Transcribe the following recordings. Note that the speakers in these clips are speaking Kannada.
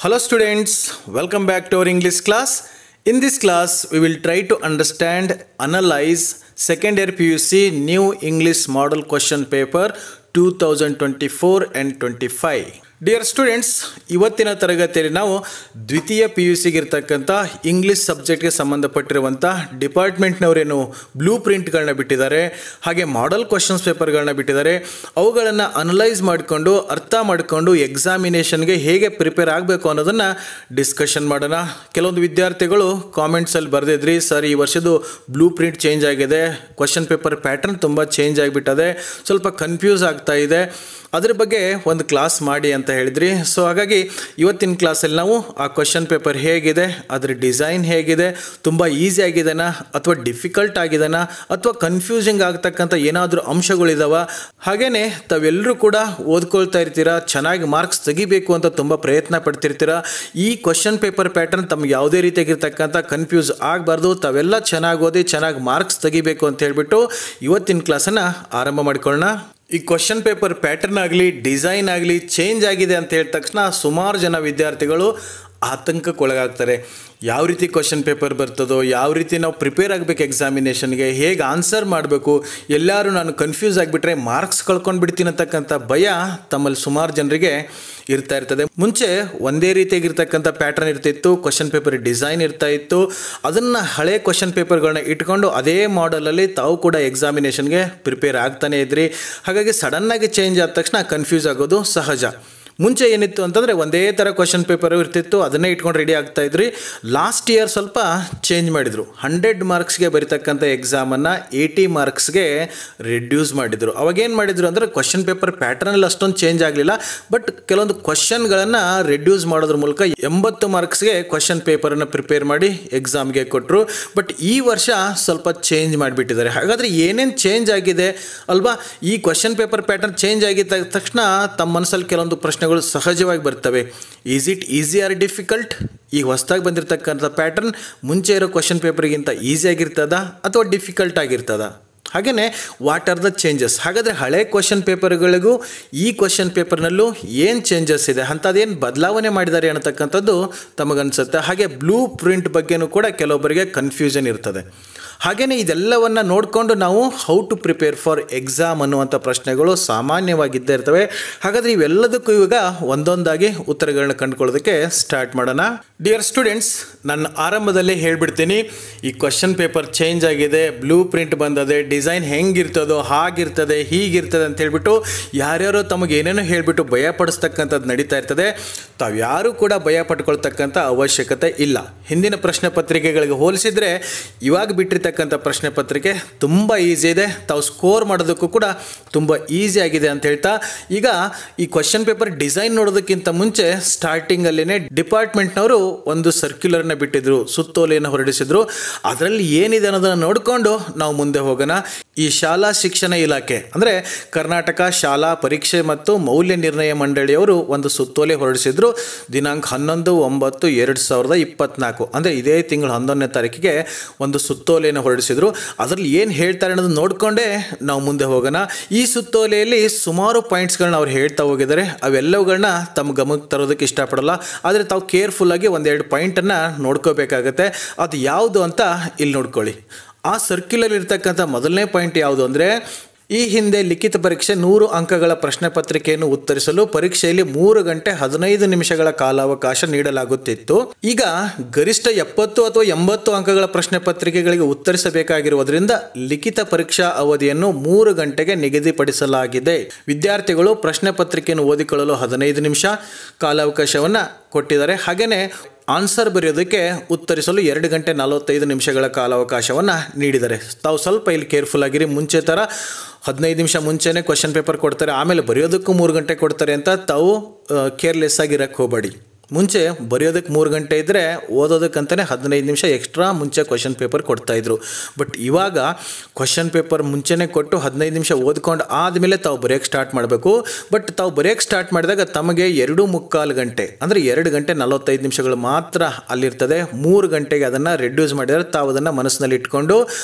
Hello students, welcome back to our English class. In this class, we will try to understand, analyze second year PUC new English model question paper 2024 and 25. Dear students, ಇವತ್ತಿನ ತರಗತಿಯಲ್ಲಿ ನಾವು ದ್ವಿತೀಯ PUC ಗಿರ್ತಕ್ಕಂಥ ಇಂಗ್ಲಿಷ್ ಸಬ್ಜೆಕ್ಟ್ಗೆ ಸಂಬಂಧಪಟ್ಟಿರುವಂಥ ಡಿಪಾರ್ಟ್ಮೆಂಟ್ನವರೇನು ಬ್ಲೂ ಪ್ರಿಂಟ್ಗಳನ್ನ ಬಿಟ್ಟಿದ್ದಾರೆ, ಹಾಗೆ ಮಾಡೆಲ್ ಕ್ವಶನ್ಸ್ ಪೇಪರ್ಗಳನ್ನ ಬಿಟ್ಟಿದ್ದಾರೆ. ಅವುಗಳನ್ನು ಅನಲೈಸ್ ಮಾಡಿಕೊಂಡು ಅರ್ಥ ಮಾಡಿಕೊಂಡು ಎಕ್ಸಾಮಿನೇಷನ್ಗೆ ಹೇಗೆ ಪ್ರಿಪೇರ್ ಆಗಬೇಕು ಅನ್ನೋದನ್ನು ಡಿಸ್ಕಷನ್ ಮಾಡೋಣ. ಕೆಲವೊಂದು ವಿದ್ಯಾರ್ಥಿಗಳು ಕಾಮೆಂಟ್ಸಲ್ಲಿ ಬರೆದಿದ್ರಿ, ಸರ್ ಈ ವರ್ಷದ್ದು ಬ್ಲೂ ಪ್ರಿಂಟ್ ಚೇಂಜ್ ಆಗಿದೆ, ಕ್ವಶನ್ ಪೇಪರ್ ಪ್ಯಾಟರ್ನ್ ತುಂಬ ಚೇಂಜ್ ಆಗಿಬಿಟ್ಟದೆ, ಸ್ವಲ್ಪ ಕನ್ಫ್ಯೂಸ್ ಆಗ್ತಾ ಇದೆ, ಅದ್ರ ಬಗ್ಗೆ ಒಂದು ಕ್ಲಾಸ್ ಮಾಡಿ ಅಂತ ಹೇಳಿದ್ರಿ. ಸೊ ಹಾಗಾಗಿ ಇವತ್ತಿನ ಕ್ಲಾಸಲ್ಲಿ ನಾವು ಆ ಕ್ವಶನ್ ಪೇಪರ್ ಹೇಗಿದೆ, ಅದರ ಡಿಸೈನ್ ಹೇಗಿದೆ, ತುಂಬ ಈಸಿ ಆಗಿದೆನಾ ಅಥವಾ ಡಿಫಿಕಲ್ಟ್ ಆಗಿದೆನಾ ಅಥವಾ ಕನ್ಫ್ಯೂಸಿಂಗ್ ಆಗ್ತಕ್ಕಂಥ ಏನಾದರೂ ಅಂಶಗಳಿದಾವ, ಹಾಗೆಯೇ ತಾವೆಲ್ಲರೂ ಕೂಡ ಓದ್ಕೊಳ್ತಾ ಇರ್ತೀರಾ, ಚೆನ್ನಾಗಿ ಮಾರ್ಕ್ಸ್ ತೆಗಿಬೇಕು ಅಂತ ತುಂಬ ಪ್ರಯತ್ನ ಪಡ್ತಿರ್ತೀರಾ. ಈ ಕ್ವಶನ್ ಪೇಪರ್ ಪ್ಯಾಟರ್ನ್ ತಮ್ಗೆ ಯಾವುದೇ ರೀತಿಯಾಗಿರ್ತಕ್ಕಂಥ ಕನ್ಫ್ಯೂಸ್ ಆಗಬಾರ್ದು, ತಾವೆಲ್ಲ ಚೆನ್ನಾಗಿ ಓದಿ ಚೆನ್ನಾಗಿ ಮಾರ್ಕ್ಸ್ ತೆಗಿಬೇಕು ಅಂತ ಹೇಳಿಬಿಟ್ಟು ಇವತ್ತಿನ ಕ್ಲಾಸನ್ನು ಆರಂಭ ಮಾಡಿಕೊಳ್ಳೋಣ. ಈ ಕ್ವಶನ್ ಪೇಪರ್ ಪ್ಯಾಟರ್ನ್ ಆಗಲಿ ಡಿಸೈನ್ ಆಗಲಿ ಚೇಂಜ್ ಆಗಿದೆ ಅಂತ ಹೇಳಿದ ತಕ್ಷಣ ಸುಮಾರು ಜನ ವಿದ್ಯಾರ್ಥಿಗಳು ಆತಂಕಕ್ಕೊಳಗಾಗ್ತಾರೆ. ಯಾವ ರೀತಿ ಕ್ವಶನ್ ಪೇಪರ್ ಬರ್ತದೋ, ಯಾವ ರೀತಿ ನಾವು ಪ್ರಿಪೇರ್ ಆಗಬೇಕು ಎಕ್ಸಾಮಿನೇಷನ್ಗೆ, ಹೇಗೆ ಆನ್ಸರ್ ಮಾಡಬೇಕು, ಎಲ್ಲರೂ ನಾನು ಕನ್ಫ್ಯೂಸ್ ಆಗಿಬಿಟ್ರೆ ಮಾರ್ಕ್ಸ್ ಕಳ್ಕೊಂಡು ಬಿಡ್ತೀನಿ ಅಂತಕ್ಕಂಥ ಭಯ ತಮ್ಮಲ್ಲಿ ಸುಮಾರು ಜನರಿಗೆ ಇರ್ತಾ ಇರ್ತದೆ. ಮುಂಚೆ ಒಂದೇ ರೀತಿಯಾಗಿರ್ತಕ್ಕಂಥ ಪ್ಯಾಟರ್ನ್ ಇರ್ತಿತ್ತು, ಕ್ವಶನ್ ಪೇಪರ್ ಡಿಸೈನ್ ಇರ್ತಾ ಇತ್ತು, ಅದನ್ನು ಹಳೆ ಕ್ವಶನ್ ಪೇಪರ್ಗಳನ್ನ ಇಟ್ಕೊಂಡು ಅದೇ ಮಾಡಲಲ್ಲಿ ತಾವು ಕೂಡ ಎಕ್ಸಾಮಿನೇಷನ್ಗೆ ಪ್ರಿಪೇರ್ ಆಗ್ತಾನೆ ಇದ್ರಿ. ಹಾಗಾಗಿ ಸಡನ್ನಾಗಿ ಚೇಂಜ್ ಆದ ತಕ್ಷಣ ಕನ್ಫ್ಯೂಸ್ ಆಗೋದು ಸಹಜ. ಮುಂಚೆ ಏನಿತ್ತು ಅಂತಂದರೆ ಒಂದೇ ಥರ ಕ್ವಶನ್ ಪೇಪರು ಇರ್ತಿತ್ತು, ಅದನ್ನೇ ಇಟ್ಕೊಂಡು ರೆಡಿ ಆಗ್ತಾ ಇದ್ರಿ. ಲಾಸ್ಟ್ ಇಯರ್ ಸ್ವಲ್ಪ ಚೇಂಜ್ ಮಾಡಿದರು, 100 ಮಾರ್ಕ್ಸ್ಗೆ ಬರೀತಕ್ಕಂಥ ಎಕ್ಸಾಮನ್ನು 80 ಮಾರ್ಕ್ಸ್ಗೆ ರಿಡ್ಯೂಸ್ ಮಾಡಿದರು. ಅವಾಗೇನು ಮಾಡಿದರು ಅಂದರೆ ಕ್ವಶನ್ ಪೇಪರ್ ಪ್ಯಾಟರ್ನಲ್ಲಿ ಅಷ್ಟೊಂದು ಚೇಂಜ್ ಆಗಲಿಲ್ಲ, ಬಟ್ ಕೆಲವೊಂದು ಕ್ವಶನ್ಗಳನ್ನು ರಿಡ್ಯೂಸ್ ಮಾಡೋದ್ರ ಮೂಲಕ 80 ಮಾರ್ಕ್ಸ್ಗೆ ಕ್ವಶನ್ ಪೇಪರನ್ನು ಪ್ರಿಪೇರ್ ಮಾಡಿ ಎಕ್ಸಾಮ್ಗೆ ಕೊಟ್ಟರು. ಬಟ್ ಈ ವರ್ಷ ಸ್ವಲ್ಪ ಚೇಂಜ್ ಮಾಡಿಬಿಟ್ಟಿದ್ದಾರೆ. ಹಾಗಾದರೆ ಏನೇನು ಚೇಂಜ್ ಆಗಿದೆ ಅಲ್ವಾ? ಈ ಕ್ವಶನ್ ಪೇಪರ್ ಪ್ಯಾಟರ್ನ್ ಚೇಂಜ್ ಆಗಿದ್ದ ತಕ್ಷಣ ತಮ್ಮ ಮನಸ್ಸಲ್ಲಿ ಕೆಲವೊಂದು ಪ್ರಶ್ನೆಗಳು ಸಹಜವಾಗಿ ಬರ್ತವೆ. Is it easy or difficult? ಈಗ ಹೊಸದಾಗಿ ಬಂದಿರತಕ್ಕಂಥ ಪ್ಯಾಟರ್ನ್ ಮುಂಚೆ ಇರೋ ಕ್ವಶನ್ ಪೇಪರ್ಗಿಂತ ಈಸಿ ಆಗಿರ್ತದ ಅಥವಾ ಡಿಫಿಕಲ್ಟ್ ಆಗಿರ್ತದ? ಹಾಗೆಯೇ ವಾಟ್ ಆರ್ ದ ಚೇಂಜಸ್? ಹಾಗಾದರೆ ಹಳೆ ಕ್ವಶನ್ ಪೇಪರ್ಗಳಿಗೂ ಈ ಕ್ವಶನ್ ಪೇಪರ್ನಲ್ಲೂ ಏನು ಚೇಂಜಸ್ ಇದೆ, ಅಂಥದ್ದೇನು ಬದಲಾವಣೆ ಮಾಡಿದ್ದಾರೆ ಅನ್ನತಕ್ಕಂಥದ್ದು ತಮಗನ್ಸುತ್ತೆ. ಹಾಗೆ ಬ್ಲೂ ಪ್ರಿಂಟ್ ಬಗ್ಗೆನೂ ಕೂಡ ಕೆಲವೊಬ್ಬರಿಗೆ ಕನ್ಫ್ಯೂಷನ್ ಇರ್ತದೆ. ಹಾಗೆಯೇ ಇದೆಲ್ಲವನ್ನು ನೋಡಿಕೊಂಡು ನಾವು how to prepare for exam ಅನ್ನುವಂಥ ಪ್ರಶ್ನೆಗಳು ಸಾಮಾನ್ಯವಾಗಿದ್ದೇ ಇರ್ತವೆ. ಹಾಗಾದರೆ ಇವೆಲ್ಲದಕ್ಕೂ ಇವಾಗ ಒಂದೊಂದಾಗಿ ಉತ್ತರಗಳನ್ನ ಕಂಡುಕೊಳ್ಳೋದಕ್ಕೆ ಸ್ಟಾರ್ಟ್ ಮಾಡೋಣ. ಡಿಯರ್ ಸ್ಟೂಡೆಂಟ್ಸ್, ನಾನು ಆರಂಭದಲ್ಲೇ ಹೇಳ್ಬಿಡ್ತೀನಿ, ಈ ಕ್ವಶನ್ ಪೇಪರ್ ಚೇಂಜ್ ಆಗಿದೆ, ಬ್ಲೂ ಪ್ರಿಂಟ್ ಬಂದದೆ, ಡಿಸೈನ್ ಹೆಂಗಿರ್ತದೋ ಹಾಗಿರ್ತದೆ ಹೀಗಿರ್ತದೆ ಅಂತ ಹೇಳ್ಬಿಟ್ಟು ಯಾರ್ಯಾರೋ ತಮಗೆ ಏನೇನೋ ಹೇಳಿಬಿಟ್ಟು ಭಯ ಪಡಿಸ್ತಕ್ಕಂಥದ್ದು ನಡೀತಾ ಇರ್ತದೆ. ತಾವು ಯಾರೂ ಕೂಡ ಭಯ ಪಟ್ಕೊಳ್ತಕ್ಕಂಥ ಅವಶ್ಯಕತೆ ಇಲ್ಲ. ಹಿಂದಿನ ಪ್ರಶ್ನೆ ಪತ್ರಿಕೆಗಳಿಗೆ ಹೋಲಿಸಿದರೆ ಇವಾಗ ಬಿಟ್ಟಿರ್ತಕ್ಕಂಥ ಪ್ರಶ್ನೆ ಪತ್ರಿಕೆ ತುಂಬ ಈಸಿ ಇದೆ, ತಾವು ಸ್ಕೋರ್ ಮಾಡೋದಕ್ಕೂ ಕೂಡ ತುಂಬ ಈಸಿ ಆಗಿದೆ ಅಂತ ಹೇಳ್ತಾ, ಈಗ ಈ ಕ್ವಶನ್ ಪೇಪರ್ ಡಿಸೈನ್ ನೋಡೋದಕ್ಕಿಂತ ಮುಂಚೆ ಸ್ಟಾರ್ಟಿಂಗಲ್ಲಿನೇ ಡಿಪಾರ್ಟ್ಮೆಂಟ್ನವರು ಒಂದು ಸರ್ಕ್ಯುಲರ್ನ ಬಿಟ್ಟಿದ್ರು, ಸುತ್ತೋಲೆಯನ್ನು ಹೊರಡಿಸಿದ್ರು. ಅದರಲ್ಲಿ ಏನಿದೆ ಅನ್ನೋದನ್ನು ನೋಡಿಕೊಂಡು ನಾವು ಮುಂದೆ ಹೋಗೋಣ. ಈ ಶಾಲಾ ಶಿಕ್ಷಣ ಇಲಾಖೆ ಅಂದರೆ ಕರ್ನಾಟಕ ಶಾಲಾ ಪರೀಕ್ಷೆ ಮತ್ತು ಮೌಲ್ಯ ನಿರ್ಣಯ ಮಂಡಳಿಯವರು ಒಂದು ಸುತ್ತೋಲೆ ಹೊರಡಿಸಿದ್ರು. ದಿನಾಂಕ 11/9/2024 ಅಂದರೆ ಇದೇ ತಿಂಗಳು 11ನೇ ತಾರೀಕಿಗೆ ಒಂದು ಸುತ್ತೋಲೆಯನ್ನು ಹೊರಡಿಸಿದ್ರು. ಅದರಲ್ಲಿ ಏನು ಹೇಳ್ತಾರೆ ಅನ್ನೋದು ನೋಡಿಕೊಂಡೇ ನಾವು ಮುಂದೆ ಹೋಗೋಣ. ಈ ಸುತ್ತೋಲೆಯಲ್ಲಿ ಸುಮಾರು ಪಾಯಿಂಟ್ಸ್ಗಳನ್ನ ಅವ್ರು ಹೇಳ್ತಾ ಹೋಗಿದ್ದಾರೆ. ಅವೆಲ್ಲವುಗಳನ್ನ ತಮ್ಮ ಗಮನಕ್ಕೆ ತರೋದಕ್ಕೆ ಇಷ್ಟಪಡಲ್ಲ, ಆದರೆ ತಾವು ಕೇರ್ಫುಲ್ಲಾಗಿ ಒಂದೆರಡು ಪಾಯಿಂಟನ್ನು ನೋಡ್ಕೋಬೇಕಾಗತ್ತೆ. ಅದು ಯಾವುದು ಅಂತ ಇಲ್ಲಿ ನೋಡ್ಕೊಳ್ಳಿ. ಆ ಸರ್ಕ್ಯುಲರ್ ಇರ್ತಕ್ಕಂಥ ಮೊದಲನೇ ಪಾಯಿಂಟ್ ಯಾವುದು ಅಂದರೆ, ಈ ಹಿಂದೆ ಲಿಖಿತ ಪರೀಕ್ಷೆ 100 ಅಂಕಗಳ ಪ್ರಶ್ನೆ ಪತ್ರಿಕೆಯನ್ನು ಉತ್ತರಿಸಲು ಪರೀಕ್ಷೆಯಲ್ಲಿ 3 ಗಂಟೆ 15 ನಿಮಿಷಗಳ ಕಾಲಾವಕಾಶ ನೀಡಲಾಗುತ್ತಿತ್ತು. ಈಗ ಗರಿಷ್ಠ 70 ಅಥವಾ 80 ಅಂಕಗಳ ಪ್ರಶ್ನೆ ಪತ್ರಿಕೆಗಳಿಗೆ ಉತ್ತರಿಸಬೇಕಾಗಿರುವುದರಿಂದ ಲಿಖಿತ ಪರೀಕ್ಷಾ ಅವಧಿಯನ್ನು 3 ಗಂಟೆಗೆ ನಿಗದಿಪಡಿಸಲಾಗಿದೆ. ವಿದ್ಯಾರ್ಥಿಗಳು ಪ್ರಶ್ನೆ ಪತ್ರಿಕೆಯನ್ನು ಓದಿಕೊಳ್ಳಲು 15 ನಿಮಿಷ ಕಾಲಾವಕಾಶವನ್ನು ಕೊಟ್ಟಿದ್ದಾರೆ. ಹಾಗೆಯೇ ಆನ್ಸರ್ ಬರೆಯೋದಕ್ಕೆ ಉತ್ತರಿಸಲು 2 ಗಂಟೆ 45 ನಿಮಿಷಗಳ ಕಾಲಾವಕಾಶವನ್ನು ನೀಡಿದ್ದಾರೆ. ತಾವು ಸ್ವಲ್ಪ ಇಲ್ಲಿ ಕೇರ್ಫುಲ್ ಆಗಿರಿ. ಮುಂಚೆ ಥರ 15 ನಿಮಿಷ ಮುಂಚೆನೇ ಕ್ವಶನ್ ಪೇಪರ್ ಕೊಡ್ತಾರೆ, ಆಮೇಲೆ ಬರೆಯೋದಕ್ಕೂ 3 ಗಂಟೆ ಕೊಡ್ತಾರೆ ಅಂತ ತಾವು ಕೇರ್ಲೆಸ್ ಆಗಿರಕ್ಕೆ ಹೋಗಬೇಡಿ. ಮುಂಚೆ ಬರೆಯೋದಕ್ಕೆ 3 ಗಂಟೆ ಇದ್ದರೆ ಓದೋದಕ್ಕಂತಲೇ 15 ನಿಮಿಷ ಎಕ್ಸ್ಟ್ರಾ ಮುಂಚೆ ಕ್ವಶನ್ ಪೇಪರ್ ಕೊಡ್ತಾಯಿದ್ರು. ಬಟ್ ಇವಾಗ ಕ್ವಶನ್ ಪೇಪರ್ ಮುಂಚೆನೇ ಕೊಟ್ಟು 15 ನಿಮಿಷ ಓದ್ಕೊಂಡು ಆದಮೇಲೆ ತಾವು ಬರೆಯೋಕ್ಕೆ ಸ್ಟಾರ್ಟ್ ಮಾಡಬೇಕು. ಬಟ್ ತಾವು ಬರೆಯೋಕ್ಕೆ ಸ್ಟಾರ್ಟ್ ಮಾಡಿದಾಗ ತಮಗೆ 2.25 ಗಂಟೆ ಅಂದರೆ 2 ಗಂಟೆ 45 ನಿಮಿಷಗಳು ಮಾತ್ರ ಅಲ್ಲಿರ್ತದೆ. 3 ಗಂಟೆಗೆ ಅದನ್ನು ರೆಡ್ಯೂಸ್ ಮಾಡಿದರೆ ತಾವು ಅದನ್ನು ಮನಸ್ಸಿನಲ್ಲಿ ಇಟ್ಕೊಂಡು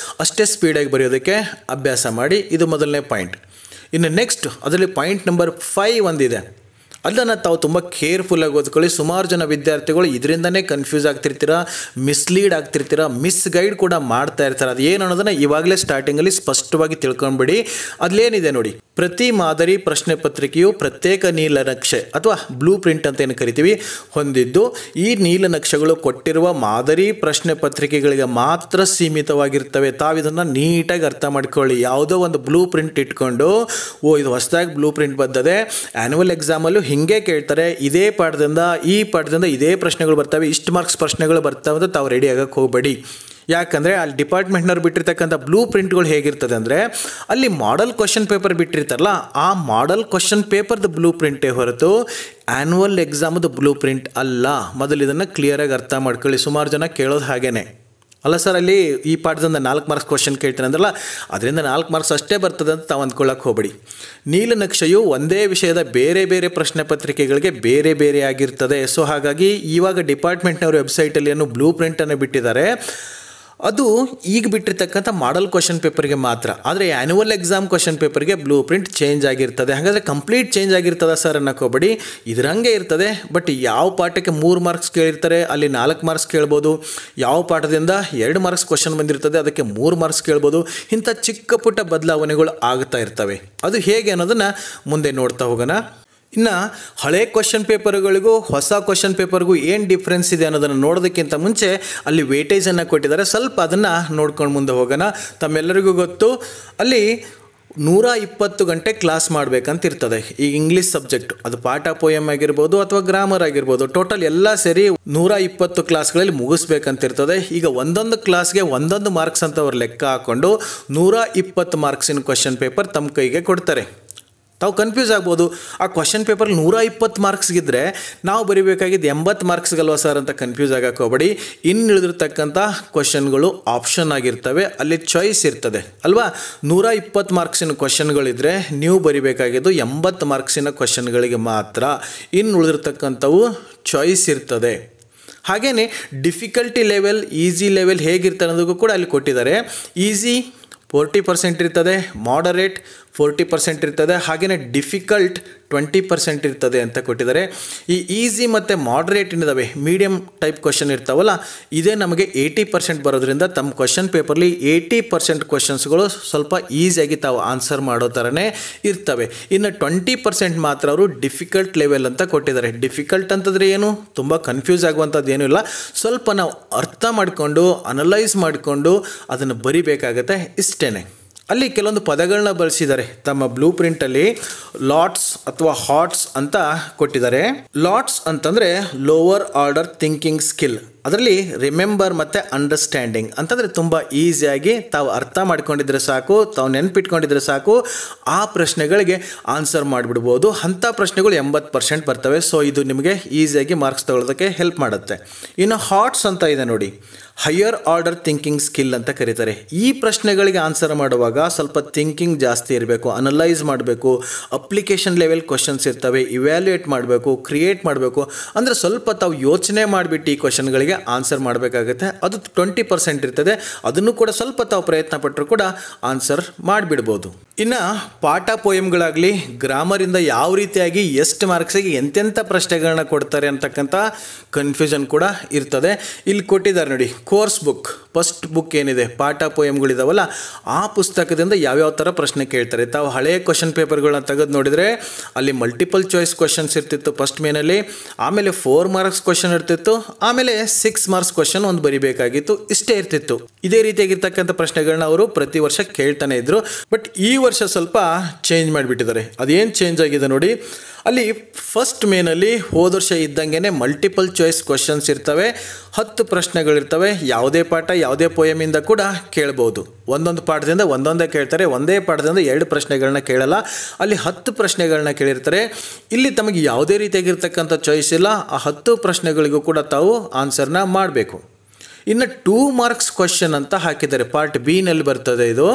ಅಷ್ಟೇ ಸ್ಪೀಡಾಗಿ ಬರೆಯೋದಕ್ಕೆ ಅಭ್ಯಾಸ ಮಾಡಿ. ಇದು ಮೊದಲನೇ ಪಾಯಿಂಟ್. ಇನ್ನು ನೆಕ್ಸ್ಟ್ ಅದರಲ್ಲಿ ಪಾಯಿಂಟ್ ನಂಬರ್ 5 ಒಂದಿದೆ. ಅದನ್ನು ತಾವು ತುಂಬ ಕೇರ್ಫುಲ್ಲಾಗಿ ಓದ್ಕೊಳ್ಳಿ. ಸುಮಾರು ಜನ ವಿದ್ಯಾರ್ಥಿಗಳು ಇದರಿಂದನೇ ಕನ್ಫ್ಯೂಸ್ ಆಗ್ತಿರ್ತೀರ, ಮಿಸ್ಲೀಡ್ ಆಗ್ತಿರ್ತೀರ, ಮಿಸ್ಗೈಡ್ ಕೂಡ ಮಾಡ್ತಾ ಇರ್ತಾರೆ. ಅದು ಏನು ಅನ್ನೋದನ್ನು ಇವಾಗಲೇ ಸ್ಟಾರ್ಟಿಂಗಲ್ಲಿ ಸ್ಪಷ್ಟವಾಗಿ ತಿಳ್ಕೊಂಡ್ಬಿಡಿ. ಅಲ್ಲೇನಿದೆ ನೋಡಿ, ಪ್ರತಿ ಮಾದರಿ ಪ್ರಶ್ನೆ ಪತ್ರಿಕೆಯು ಪ್ರತ್ಯೇಕ ನೀಲನಕ್ಷೆ ಅಥವಾ ಬ್ಲೂ ಪ್ರಿಂಟ್ ಅಂತ ಏನು ಕರಿತೀವಿ ಹೊಂದಿದ್ದು, ಈ ನೀಲನಕ್ಷೆಗಳು ಕೊಟ್ಟಿರುವ ಮಾದರಿ ಪ್ರಶ್ನೆ ಪತ್ರಿಕೆಗಳಿಗೆ ಮಾತ್ರ ಸೀಮಿತವಾಗಿರ್ತವೆ. ತಾವಿದನ್ನು ನೀಟಾಗಿ ಅರ್ಥ ಮಾಡ್ಕೊಳ್ಳಿ. ಯಾವುದೋ ಒಂದು ಬ್ಲೂ ಪ್ರಿಂಟ್ ಇಟ್ಕೊಂಡು ಇದು ಹೊಸದಾಗಿ ಬ್ಲೂ ಪ್ರಿಂಟ್ ಬಂದದೆ, ಆ್ಯನ್ಯುವಲ್ ಎಕ್ಸಾಮಲ್ಲೂ ಹಿಂಗೆ ಕೇಳ್ತಾರೆ, ಇದೇ ಪಾಠದಿಂದ ಈ ಪಾಠದಿಂದ ಇದೇ ಪ್ರಶ್ನೆಗಳು ಬರ್ತವೆ, ಇಷ್ಟು ಮಾರ್ಕ್ಸ್ ಪ್ರಶ್ನೆಗಳು ಬರ್ತವೆ ಅಂತ ತಾವು ರೆಡಿ ಆಗಕ್ಕೆ ಹೋಗಬೇಡಿ. ಯಾಕಂದರೆ ಅಲ್ಲಿ ಡಿಪಾರ್ಟ್ಮೆಂಟ್ನವ್ರು ಬಿಟ್ಟಿರ್ತಕ್ಕಂಥ ಬ್ಲೂ ಪ್ರಿಂಟ್ಗಳು ಹೇಗಿರ್ತದೆ ಅಂದರೆ, ಅಲ್ಲಿ ಮಾಡೆಲ್ ಕ್ವಶನ್ ಪೇಪರ್ ಬಿಟ್ಟಿರ್ತಾರಲ್ಲ, ಆ ಮಾಡೆಲ್ ಕ್ವಶನ್ ಪೇಪರ್ದು ಬ್ಲೂ ಪ್ರಿಂಟೇ ಹೊರತು ಆ್ಯನ್ಯುವಲ್ ಎಕ್ಸಾಮದು ಬ್ಲೂ ಪ್ರಿಂಟ್ ಅಲ್ಲ. ಮೊದಲು ಇದನ್ನು ಕ್ಲಿಯರಾಗಿ ಅರ್ಥ ಮಾಡ್ಕೊಳ್ಳಿ. ಸುಮಾರು ಜನ ಕೇಳೋದು ಹಾಗೇನೆ, ಅಲ್ಲ ಸರ್ ಅಲ್ಲಿ ಈ ಪಾಠದಿಂದ 4 ಮಾರ್ಕ್ಸ್ ಕ್ವಶನ್ ಕೇಳ್ತೀನಿ ಅಂದ್ರಲ್ಲ, ಅದರಿಂದ 4 ಮಾರ್ಕ್ಸ್ ಅಷ್ಟೇ ಬರ್ತದೆ ಅಂತ ತಾವು ಅಂದ್ಕೊಳ್ಳೋಕೆ ಹೋಗಬೇಡಿ. ನೀಲನಕ್ಷೆಯು ಒಂದೇ ವಿಷಯದ ಬೇರೆ ಬೇರೆ ಪ್ರಶ್ನೆ ಪತ್ರಿಕೆಗಳಿಗೆ ಬೇರೆ ಬೇರೆ ಆಗಿರ್ತದೆ. ಸೊ ಹಾಗಾಗಿ ಇವಾಗ ಡಿಪಾರ್ಟ್ಮೆಂಟ್ನವ್ರ ವೆಬ್ಸೈಟಲ್ಲಿ ಏನು ಬ್ಲೂ ಪ್ರಿಂಟನ್ನು ಬಿಟ್ಟಿದ್ದಾರೆ, ಅದು ಈಗ ಬಿಟ್ಟಿರ್ತಕ್ಕಂಥ ಮಾಡೆಲ್ ಕ್ವಶನ್ ಪೇಪರ್ಗೆ ಮಾತ್ರ. ಆದರೆ ಆ್ಯನ್ಯುವಲ್ ಎಕ್ಸಾಮ್ ಕ್ವಶನ್ ಪೇಪರ್ಗೆ ಬ್ಲೂ ಪ್ರಿಂಟ್ ಚೇಂಜ್ ಆಗಿರ್ತದೆ. ಹಾಗಾದರೆ ಕಂಪ್ಲೀಟ್ ಚೇಂಜ್ ಆಗಿರ್ತದೆ ಸರ್ ಅನ್ನೋಕೋಬೇಡಿ, ಇದರಂಗೆ ಇರ್ತದೆ. ಬಟ್ ಯಾವ ಪಾಠಕ್ಕೆ 3 ಮಾರ್ಕ್ಸ್ ಕೇಳಿರ್ತಾರೆ ಅಲ್ಲಿ 4 ಮಾರ್ಕ್ಸ್ ಕೇಳ್ಬೋದು, ಯಾವ ಪಾಠದಿಂದ 2 ಮಾರ್ಕ್ಸ್ ಕ್ವಶನ್ ಬಂದಿರ್ತದೆ ಅದಕ್ಕೆ 3 ಮಾರ್ಕ್ಸ್ ಕೇಳ್ಬೋದು. ಇಂಥ ಚಿಕ್ಕ ಪುಟ್ಟ ಬದಲಾವಣೆಗಳು ಆಗ್ತಾ ಇರ್ತವೆ. ಅದು ಹೇಗೆ ಅನ್ನೋದನ್ನು ಮುಂದೆ ನೋಡ್ತಾ ಹೋಗೋಣ. ಇನ್ನು ಹಳೆ ಕ್ವಶನ್ ಪೇಪರ್ಗಳಿಗೂ ಹೊಸ ಕ್ವಶನ್ ಪೇಪರ್ಗೂ ಏನು ಡಿಫ್ರೆನ್ಸ್ ಇದೆ ಅನ್ನೋದನ್ನು ನೋಡೋದಕ್ಕಿಂತ ಮುಂಚೆ ಅಲ್ಲಿ ವೇಟೇಜನ್ನು ಕೊಟ್ಟಿದ್ದಾರೆ, ಸ್ವಲ್ಪ ಅದನ್ನು ನೋಡ್ಕೊಂಡು ಮುಂದೆ ಹೋಗೋಣ. ತಮ್ಮೆಲ್ಲರಿಗೂ ಗೊತ್ತು, ಅಲ್ಲಿ 120 ಗಂಟೆ ಕ್ಲಾಸ್ ಮಾಡಬೇಕಂತ ಇರ್ತದೆ. ಈಗ ಇಂಗ್ಲೀಷ್ ಸಬ್ಜೆಕ್ಟ್ ಅದು ಪಾಠ ಪೋಯಮ್ ಆಗಿರ್ಬೋದು ಅಥವಾ ಗ್ರಾಮರ್ ಆಗಿರ್ಬೋದು, ಟೋಟಲ್ ಎಲ್ಲ ಸೇರಿ 120 ಕ್ಲಾಸ್ಗಳಲ್ಲಿ ಮುಗಿಸ್ಬೇಕಂತ ಇರ್ತದೆ. ಈಗ ಒಂದೊಂದು ಕ್ಲಾಸ್ಗೆ ಒಂದೊಂದು ಮಾರ್ಕ್ಸ್ ಅಂತ ಅವ್ರು ಲೆಕ್ಕ ಹಾಕ್ಕೊಂಡು 120 ಮಾರ್ಕ್ಸಿನ ಕ್ವಶನ್ ಪೇಪರ್ ತಮ್ಮ ಕೈಗೆ ಕೊಡ್ತಾರೆ. ತಾವು ಕನ್ಫ್ಯೂಸ್ ಆಗ್ಬೋದು, ಆ ಕ್ವಶನ್ ಪೇಪರ್ 120 ಮಾರ್ಕ್ಸ್ಗಿದ್ರೆ ನಾವು ಬರೀಬೇಕಾಗಿದ್ದು 80 ಮಾರ್ಕ್ಸ್ಗಲ್ವ ಸರ್ ಅಂತ ಕನ್ಫ್ಯೂಸ್ ಆಗಕ್ಕೆ ಹೋಗಬೇಡಿ. ಇನ್ನುಳಿದಿರ್ತಕ್ಕಂಥ ಕ್ವಶನ್ಗಳು ಆಪ್ಷನ್ ಆಗಿರ್ತವೆ, ಅಲ್ಲಿ ಚಾಯ್ಸ್ ಇರ್ತದೆ ಅಲ್ವಾ. 120 ಮಾರ್ಕ್ಸಿನ ಕ್ವಶನ್ಗಳಿದ್ರೆ ನೀವು ಬರೀಬೇಕಾಗಿದ್ದು 80 ಮಾರ್ಕ್ಸಿನ ಕ್ವಶನ್ಗಳಿಗೆ ಮಾತ್ರ. ಇನ್ನುಳಿದಿರ್ತಕ್ಕಂಥವು ಚಾಯ್ಸ್ ಇರ್ತದೆ. ಹಾಗೆಯೇ ಡಿಫಿಕಲ್ಟಿ ಲೆವೆಲ್, ಈಸಿ ಲೆವೆಲ್ ಹೇಗಿರ್ತಾರೆ ಅನ್ನೋದಕ್ಕೂ ಕೂಡ ಅಲ್ಲಿ ಕೊಟ್ಟಿದ್ದಾರೆ. ಈಸಿ 40% ಇರ್ತದೆ, ಮಾಡರೇಟ್ 40% ಇರ್ತದೆ, ಹಾಗೆಯೇ ಡಿಫಿಕಲ್ಟ್ 20% ಇರ್ತದೆ ಅಂತ ಕೊಟ್ಟಿದ್ದಾರೆ. ಈ ಈಸಿ ಮತ್ತು ಮಾಡ್ರೇಟ್ ಏನಿದ್ದಾವೆ, ಮೀಡಿಯಮ್ ಟೈಪ್ ಕ್ವಶನ್ ಇರ್ತಾವಲ್ಲ, ಇದೇ ನಮಗೆ 80% ಬರೋದ್ರಿಂದ ತಮ್ಮ ಕ್ವಶನ್ ಪೇಪರ್ಲಿ 80% ಕ್ವಶನ್ಸ್ಗಳು ಸ್ವಲ್ಪ ಈಸಿಯಾಗಿ ತಾವು ಆನ್ಸರ್ ಮಾಡೋ ಥರನೇ ಇರ್ತವೆ. ಇನ್ನು 20% ಮಾತ್ರ ಅವರು ಡಿಫಿಕಲ್ಟ್ ಲೆವೆಲ್ ಅಂತ ಕೊಟ್ಟಿದ್ದಾರೆ. ಡಿಫಿಕಲ್ಟ್ ಅಂತಂದರೆ ಏನು, ತುಂಬ ಕನ್ಫ್ಯೂಸ್ ಆಗುವಂಥದ್ದು ಏನೂ ಇಲ್ಲ, ಸ್ವಲ್ಪ ನಾವು ಅರ್ಥ ಮಾಡಿಕೊಂಡು ಅನಲೈಸ್ ಮಾಡಿಕೊಂಡು ಅದನ್ನು ಬರಿಬೇಕಾಗತ್ತೆ, ಇಷ್ಟೇ. ಅಲ್ಲಿ ಕೆಲವೊಂದು ಪದಗಳನ್ನ ಬಳಸಿದ್ದಾರೆ ತಮ್ಮ ಬ್ಲೂ ಪ್ರಿಂಟಲ್ಲಿ. ಲಾಟ್ಸ್ ಅಥವಾ ಹಾಟ್ಸ್ ಅಂತ ಕೊಟ್ಟಿದ್ದಾರೆ. ಲಾಟ್ಸ್ ಅಂತಂದರೆ ಲೋವರ್ ಆರ್ಡರ್ ಥಿಂಕಿಂಗ್ ಸ್ಕಿಲ್. ಅದರಲ್ಲಿ ರಿಮೆಂಬರ್ ಮತ್ತು ಅಂಡರ್ಸ್ಟ್ಯಾಂಡಿಂಗ್ ಅಂತಂದರೆ ತುಂಬ ಈಸಿಯಾಗಿ ತಾವು ಅರ್ಥ ಮಾಡ್ಕೊಂಡಿದ್ರೆ ಸಾಕು, ತಾವು ನೆನಪಿಟ್ಕೊಂಡಿದ್ರೆ ಸಾಕು, ಆ ಪ್ರಶ್ನೆಗಳಿಗೆ ಆನ್ಸರ್ ಮಾಡಿಬಿಡ್ಬೋದು. ಅಂಥ ಪ್ರಶ್ನೆಗಳು 80% ಬರ್ತವೆ. ಸೊ ಇದು ನಿಮಗೆ ಈಸಿಯಾಗಿ ಮಾರ್ಕ್ಸ್ ತಗೊಳ್ಳೋದಕ್ಕೆ ಹೆಲ್ಪ್ ಮಾಡುತ್ತೆ. ಇನ್ನು ಹಾಟ್ಸ್ ಅಂತ ಇದೆ ನೋಡಿ, ಹೈಯರ್ ಆರ್ಡರ್ ಥಿಂಕಿಂಗ್ ಸ್ಕಿಲ್ ಅಂತ ಕರೀತಾರೆ. ಈ ಪ್ರಶ್ನೆಗಳಿಗೆ ಆನ್ಸರ್ ಮಾಡುವಾಗ ಸ್ವಲ್ಪ ಥಿಂಕಿಂಗ್ ಜಾಸ್ತಿ ಇರಬೇಕು, ಅನಲೈಸ್ ಮಾಡಬೇಕು, ಅಪ್ಲಿಕೇಶನ್ ಲೆವೆಲ್ ಕ್ವಶನ್ಸ್ ಇರ್ತವೆ, ಇವ್ಯಾಲ್ಯೂಯೇಟ್ ಮಾಡಬೇಕು, ಕ್ರಿಯೇಟ್ ಮಾಡಬೇಕು. ಅಂದರೆ ಸ್ವಲ್ಪ ತಾವು ಯೋಚನೆ ಮಾಡಿಬಿಟ್ಟು ಈ ಕ್ವಶನ್ಗಳಿಗೆ ಆನ್ಸರ್ ಮಾಡಬೇಕಾಗುತ್ತೆ. ಅದು 20% ಇರ್ತದೆ. ಅದನ್ನು ಕೂಡ ಸ್ವಲ್ಪ ತಾವು ಪ್ರಯತ್ನ ಪಟ್ಟರು ಕೂಡ ಆನ್ಸರ್ ಮಾಡಿಬಿಡ್ಬೋದು. ಇನ್ನು ಪಾಠ ಪೋಯಮ್ಗಳಾಗಲಿ ಗ್ರಾಮರಿಂದ ಯಾವ ರೀತಿಯಾಗಿ ಎಷ್ಟು ಮಾರ್ಕ್ಸಿಗೆ ಎಂತೆಂಥ ಪ್ರಶ್ನೆಗಳನ್ನ ಕೊಡ್ತಾರೆ ಅಂತಕ್ಕಂಥ ಕನ್ಫ್ಯೂಷನ್ ಕೂಡ ಇರ್ತದೆ. ಇಲ್ಲಿ ಕೊಟ್ಟಿದ್ದಾರೆ ನೋಡಿ, ಕೋರ್ಸ್ ಬುಕ್ ಫಸ್ಟ್ ಬುಕ್ ಏನಿದೆ, ಪಾಠ ಪೋಯಮ್ಗಳಿದಾವಲ್ಲ, ಆ ಪುಸ್ತಕದಿಂದ ಯಾವ್ಯಾವ ಥರ ಪ್ರಶ್ನೆ ಕೇಳ್ತಾರೆ. ತಾವು ಹಳೆಯ ಕ್ವಶನ್ ಪೇಪರ್ಗಳನ್ನ ತೆಗೆದು ನೋಡಿದರೆ ಅಲ್ಲಿ ಮಲ್ಟಿಪಲ್ ಚಾಯ್ಸ್ ಕ್ವಶನ್ಸ್ ಇರ್ತಿತ್ತು ಫಸ್ಟ್ ಮೇನಲ್ಲಿ, ಆಮೇಲೆ 4 ಮಾರ್ಕ್ಸ್ ಕ್ವಶನ್ ಇರ್ತಿತ್ತು, ಆಮೇಲೆ 6 ಮಾರ್ಕ್ಸ್ ಕ್ವಶನ್ ಒಂದು ಬರಿಬೇಕಾಗಿತ್ತು, ಇಷ್ಟೇ ಇರ್ತಿತ್ತು. ಇದೇ ರೀತಿಯಾಗಿರ್ತಕ್ಕಂಥ ಪ್ರಶ್ನೆಗಳನ್ನ ಅವರು ಪ್ರತಿ ವರ್ಷ ಕೇಳ್ತಾನೆ ಇದ್ರು. ಬಟ್ ಈ ವರ್ಷ ಸ್ವಲ್ಪ ಚೇಂಜ್ ಮಾಡಿಬಿಟ್ಟಿದ್ದಾರೆ. ಅದೇನು ಚೇಂಜ್ ಆಗಿದೆ ನೋಡಿ, ಅಲ್ಲಿ ಫಸ್ಟ್ ಮೇನಲ್ಲಿ ಹೋದ ವರ್ಷ ಇದ್ದಂಗೆ ಮಲ್ಟಿಪಲ್ ಚಾಯ್ಸ್ ಕ್ವಶನ್ಸ್ ಇರ್ತವೆ, 10 ಪ್ರಶ್ನೆಗಳಿರ್ತವೆ. ಯಾವುದೇ ಪಾಠ ಯಾವುದೇ ಪೋಯಮಿಂದ ಕೂಡ ಕೇಳ್ಬೋದು. ಒಂದೊಂದು ಪಾಠದಿಂದ ಒಂದೊಂದೇ ಕೇಳ್ತಾರೆ, ಒಂದೇ ಪಾಠದಿಂದ 2 ಪ್ರಶ್ನೆಗಳನ್ನ ಕೇಳಲ್ಲ. ಅಲ್ಲಿ 10 ಪ್ರಶ್ನೆಗಳನ್ನ ಕೇಳಿರ್ತಾರೆ. ಇಲ್ಲಿ ತಮಗೆ ಯಾವುದೇ ರೀತಿಯಾಗಿರ್ತಕ್ಕಂಥ ಚಾಯ್ಸ್ ಇಲ್ಲ. ಆ 10 ಪ್ರಶ್ನೆಗಳಿಗೂ ಕೂಡ ತಾವು ಆನ್ಸರ್ನ ಮಾಡಬೇಕು. ಇನ್ನು 2 ಮಾರ್ಕ್ಸ್ ಕ್ವಶನ್ ಅಂತ ಹಾಕಿದ್ದಾರೆ, ಪಾರ್ಟ್ ಬಿ ನಲ್ಲಿ ಬರ್ತದೆ ಇದು.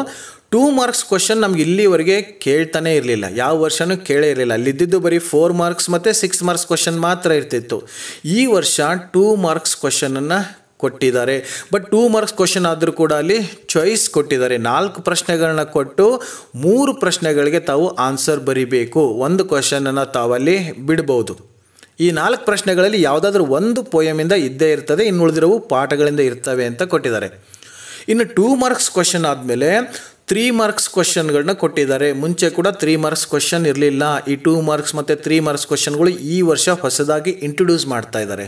2 ಮಾರ್ಕ್ಸ್ ಕ್ವಶನ್ ನಮ್ಗೆ ಇಲ್ಲಿವರೆಗೆ ಕೇಳ್ತಾನೆ ಇರಲಿಲ್ಲ, ಯಾವ ವರ್ಷನೂ ಕೇಳೇ ಇರಲಿಲ್ಲ. ಅಲ್ಲಿದ್ದು ಬರೀ 4 ಮಾರ್ಕ್ಸ್ ಮತ್ತು 6 ಮಾರ್ಕ್ಸ್ ಕ್ವಶನ್ ಮಾತ್ರ ಇರ್ತಿತ್ತು. ಈ ವರ್ಷ 2 ಮಾರ್ಕ್ಸ್ ಕ್ವಶನನ್ನು ಕೊಟ್ಟಿದ್ದಾರೆ. ಬಟ್ 2 ಮಾರ್ಕ್ಸ್ ಕ್ವಶನ್ ಆದರೂ ಕೂಡ ಅಲ್ಲಿ ಚಾಯ್ಸ್ ಕೊಟ್ಟಿದ್ದಾರೆ. 4 ಪ್ರಶ್ನೆಗಳನ್ನ ಕೊಟ್ಟು 3 ಪ್ರಶ್ನೆಗಳಿಗೆ ತಾವು ಆನ್ಸರ್ ಬರಿಬೇಕು. ಒಂದು ಕ್ವಶನನ್ನು ತಾವಲ್ಲಿ ಬಿಡ್ಬೋದು. ಈ 4 ಪ್ರಶ್ನೆಗಳಲ್ಲಿ ಯಾವುದಾದ್ರೂ ಒಂದು ಪೋಯಮಿಂದ ಇದ್ದೇ ಇರ್ತದೆ, ಇನ್ನು ಉಳಿದಿರೋವು ಪಾಠಗಳಿಂದ ಇರ್ತವೆ ಅಂತ ಕೊಟ್ಟಿದ್ದಾರೆ. ಇನ್ನು 2 ಮಾರ್ಕ್ಸ್ ಕ್ವಶನ್ ಆದಮೇಲೆ 3 ಮಾರ್ಕ್ಸ್ ಕ್ವಶನ್ಗಳನ್ನ ಕೊಟ್ಟಿದ್ದಾರೆ. ಮುಂಚೆ ಕೂಡ 3 ಮಾರ್ಕ್ಸ್ ಕ್ವಶನ್ ಇರಲಿಲ್ಲ. ಈ 2 ಮಾರ್ಕ್ಸ್ ಮತ್ತು 3 ಮಾರ್ಕ್ಸ್ ಕ್ವಶನ್ಗಳು ಈ ವರ್ಷ ಹೊಸದಾಗಿ ಇಂಟ್ರೊಡ್ಯೂಸ್ ಮಾಡ್ತಾ ಇದ್ದಾರೆ.